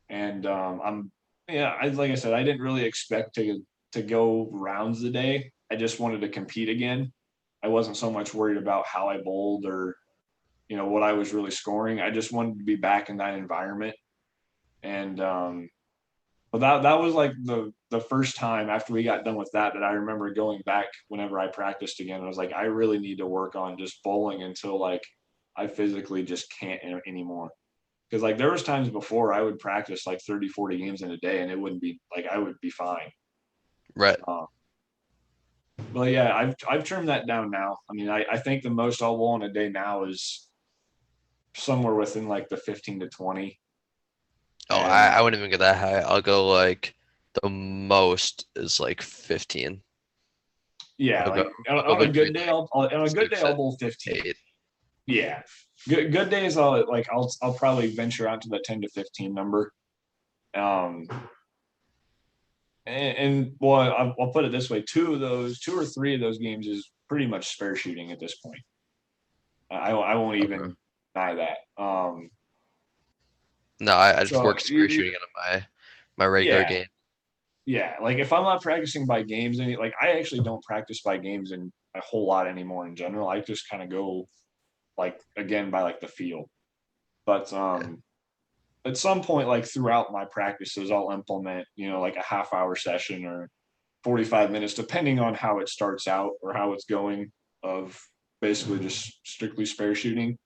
And yeah, like I said, I didn't really expect to go rounds the day. I just wanted to compete again. I wasn't so much worried about how I bowled or what I was really scoring. I just wanted to be back in that environment. And but that was like the first time after we got done with that I remember going back whenever I practiced again. I was like, I really need to work on just bowling until like I physically just can't anymore. Because like there was times before I would practice like 30, 40 games in a day and it wouldn't be like I would be fine. Right. Uh, but yeah, I've trimmed that down now. I mean, I think the most I'll bowl in a day now is somewhere within like the 15 to 20. Oh, And I wouldn't even get that high. I'll go like the most is like 15. yeah, I'll go like I'll go on a between good day, like on a good day 6 I'll and bowl 15. 8. Yeah, good days I'll probably venture out to the 10 to 15 number. Um, and well, I'll put it this way: two or three of those games is pretty much spare shooting at this point. I won't Okay. even deny that. No, I just So work spear shooting into my regular yeah, game. yeah. Like if I'm not practicing by games, like I actually don't practice by games in a whole lot anymore in general. I just kind of go like again by like the feel. But Yeah. at some point, like throughout my practices, I'll implement like a half-hour session or 45 minutes, depending on how it starts out or how it's going. Of basically just strictly spare shooting,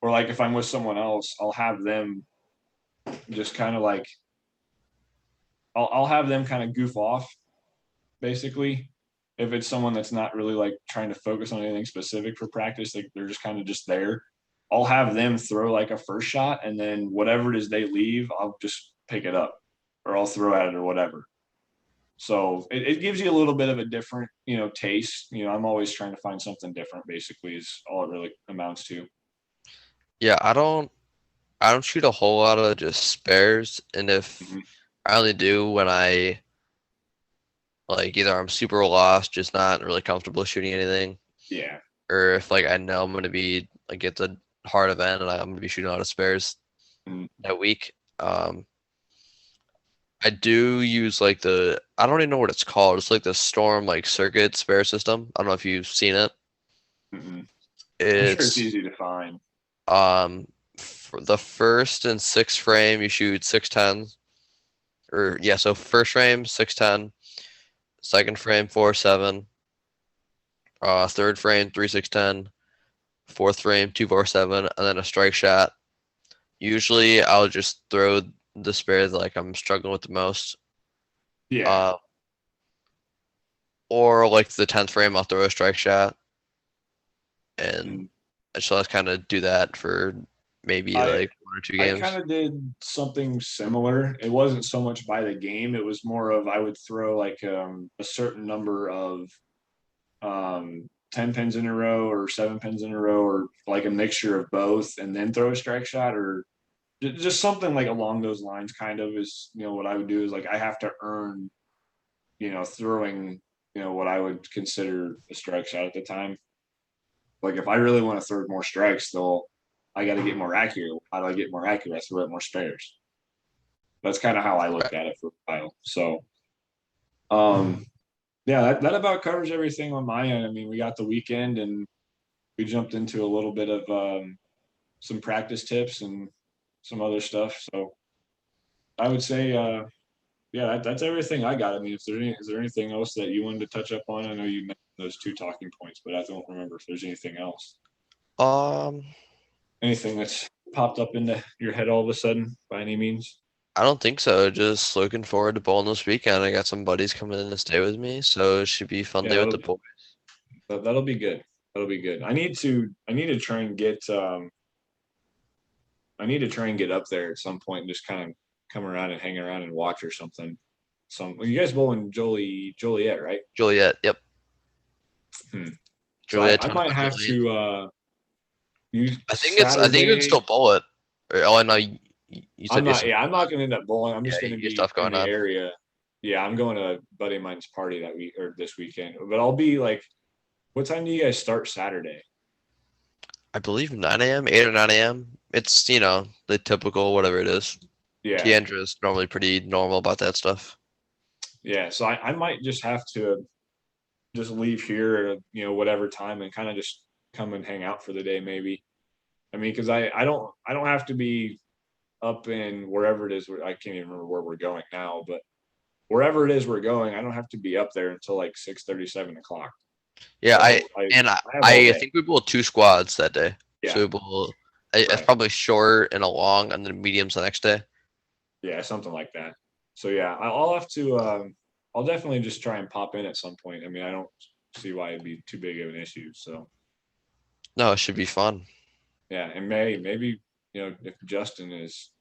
or like if I'm with someone else, I'll have them just kind of like I'll have them kind of goof off basically. If it's someone that's not really like trying to focus on anything specific for practice, like they're just kind of just there. I'll have them throw like a first shot, and then whatever it is they leave, I'll just pick it up, or I'll throw at it or whatever. So it gives you a little bit of a different, taste. I'm always trying to find something different. Basically, is all it really amounts to. Yeah, I don't shoot a whole lot of just spares, and if Mhm. I only do when I like either I'm super lost, just not really comfortable shooting anything, Yeah. or if like I know I'm gonna be like it's a hard event and I'm gonna be shooting a lot of spares Mhm. that week. I do use like I don't even know what it's called. It's like the Storm like circuit spare system. I don't know if you've seen it. Mhm. I'm sure it's It's easy to find. for the first and sixth frame you shoot 610 or yeah, so first frame 610, second frame 4.7, third frame 3.610, fourth frame, 247, and then a strike shot. Usually I'll just throw the spare that like I'm struggling with the most. Yeah. Or like the 10th frame, I'll throw a strike shot. And Mm. I just like kind of do that for maybe I like 1 or 2 I kind games. of did something similar. It wasn't so much by the game. It was more of I would throw like a certain number of 10 pins in a row or 7 pins in a row or like a mixture of both and then throw a strike shot or just something like along those lines kind of is, what I would do is like I have to earn, throwing, what I would consider a strike shot at the time. Like if I really want to throw more strikes, though, I got to get more accurate. How do I get more accurate? I throw out more spares. That's kind of how I looked at it for a while. So, um, yeah, that about covers everything on my end. I mean, we got the weekend and we jumped into a little bit of some practice tips and some other stuff. So I would say, yeah, that's everything I got. I mean, is there anything else that you wanted to touch up on? I know you mentioned those 2 talking points, but I don't remember if there's anything else. Um, Anything that's popped up into your head all of a sudden by any means? I don't think so. Just looking forward to bowling this weekend. I got some buddies coming in to stay with me, so it should be a fun Yeah, day with the boys. that'll be good. That'll be good. I need to try and get I need to try and get up there at some point and just kind of come around and hang around and watch or something. Well, you guys bowling Joliet, right? Juliet, yep. Hmm. So Juliet I might have 10 to use I think you can Saturday. still bowl it. Oh, I know you I'm said you not. Yeah, I'm not going to end up bowling. I'm yeah, just going to your be stuff in going the on. area. Yeah, I'm going to a buddy of mine's party that week or this weekend. But I'll be like, what time do you guys start Saturday? I believe 9 a.m., 8 or 9 a.m. It's, the typical whatever it is. Yeah, Tiandra's normally pretty normal about that stuff. yeah. So I might just have to just leave here at whatever time and kind of just come and hang out for the day maybe. I mean, because I don't have to be up in wherever it is. I can't even remember where we're going now, but wherever it is we're going, I don't have to be up there until like 6:30, 7 o'clock. Yeah, So I I have all I day. think we bowled 2 squads that day. So Yeah, we bowled it's right. probably short and a long, and then mediums the next day. Yeah, something like that. So yeah, I'll have to. I'll definitely just try and pop in at some point. I mean, I don't see why it'd be too big of an issue. So No, it should be fun. yeah, and maybe if Justin is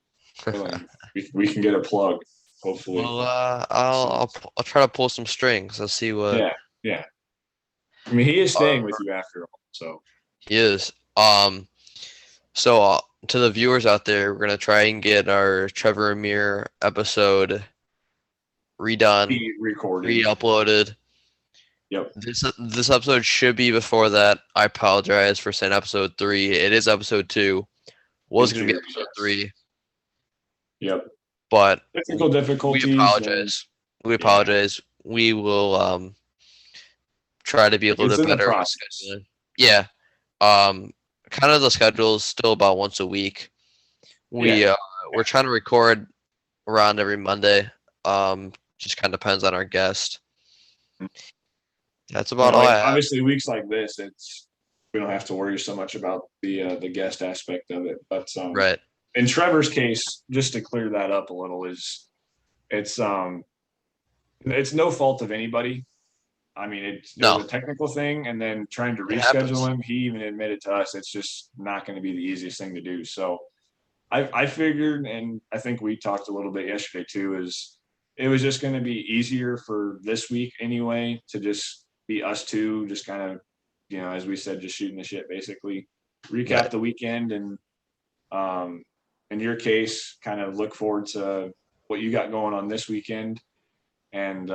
willing, we can get a plug. Hopefully. Well, I'll try to pull some strings. I'll see what Yeah, yeah. I mean, he is uh, staying with you after all. So he is. So to the viewers out there, we're gonna try and get our Trevor Amir episode redone, be recorded. re-uploaded. Yep. This episode should be before that. I apologize for saying episode 3. It is episode 2. Was gonna be Interior, episode yes. 3, Yep. but Technical we difficulties and apologize. We yeah, apologize. We will try to be a little it's bit in the better with process. scheduling. Yeah. Um, kind of the schedule is still about once a week. Yeah. We're trying to record around every Monday. Just kind of depends on our guest. That's about all Like I have. obviously weeks like this, we don't have to worry so much about the guest aspect of it. But Right. in Trevor's case, just to clear that up a little, is it's it's no fault of anybody. I mean, it was No, a technical thing, and then trying to it reschedule happens. him, he even admitted to us it's just not going to be the easiest thing to do. So I figured, and I think we talked a little bit yesterday too, is it was just going to be easier for this week anyway to just be us two, just kind of, as we said, just shooting the shit, basically recap Right. the weekend, and um, in your case, kind of look forward to what you got going on this weekend, and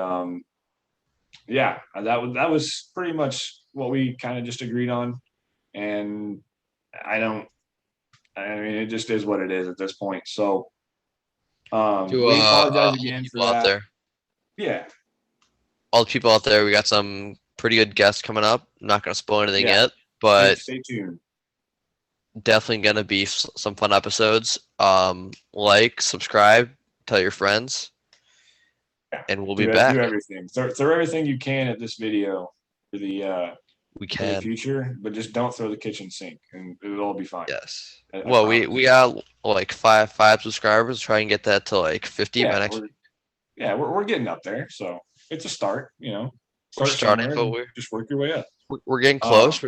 yeah, that was pretty much what we kind of just agreed on, and I don't. I mean, it just is what it is at this point. So To we apologize all the again for people out that. there, Yeah, we got some pretty good guests coming up. I'm not gonna spoil anything yeah. yet, Stay, but stay tuned. definitely gonna be some fun episodes. Like, subscribe, tell your friends, Yeah, and we'll be do back. everything. Throw everything you can at this video for the We for the can. future, but just don't throw the kitchen sink, and it'll all be fine. Yes. I Well, promise. we got like five subscribers. Try and get that to like 50 by Yeah, next. we're getting up there, so it's a start. We're Start starting, somewhere but and just work your way up. we're getting Uh, close.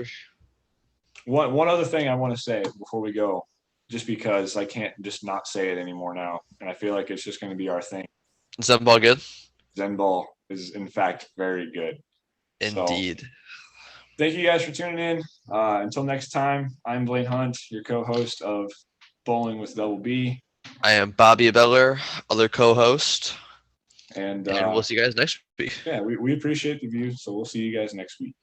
one other thing I want to say before we go, just because I can't just not say it anymore now, and I feel like it's just going to be our thing. Zen ball good? Zen ball is in fact very good. So Indeed. thank you guys for tuning in. Until next time, I'm Blaine Hunt, your co-host of Bowling with Double B. I am Bobby Beller, other co-host, And and we'll see you guys next week. yeah, we appreciate the views. So we'll see you guys next week.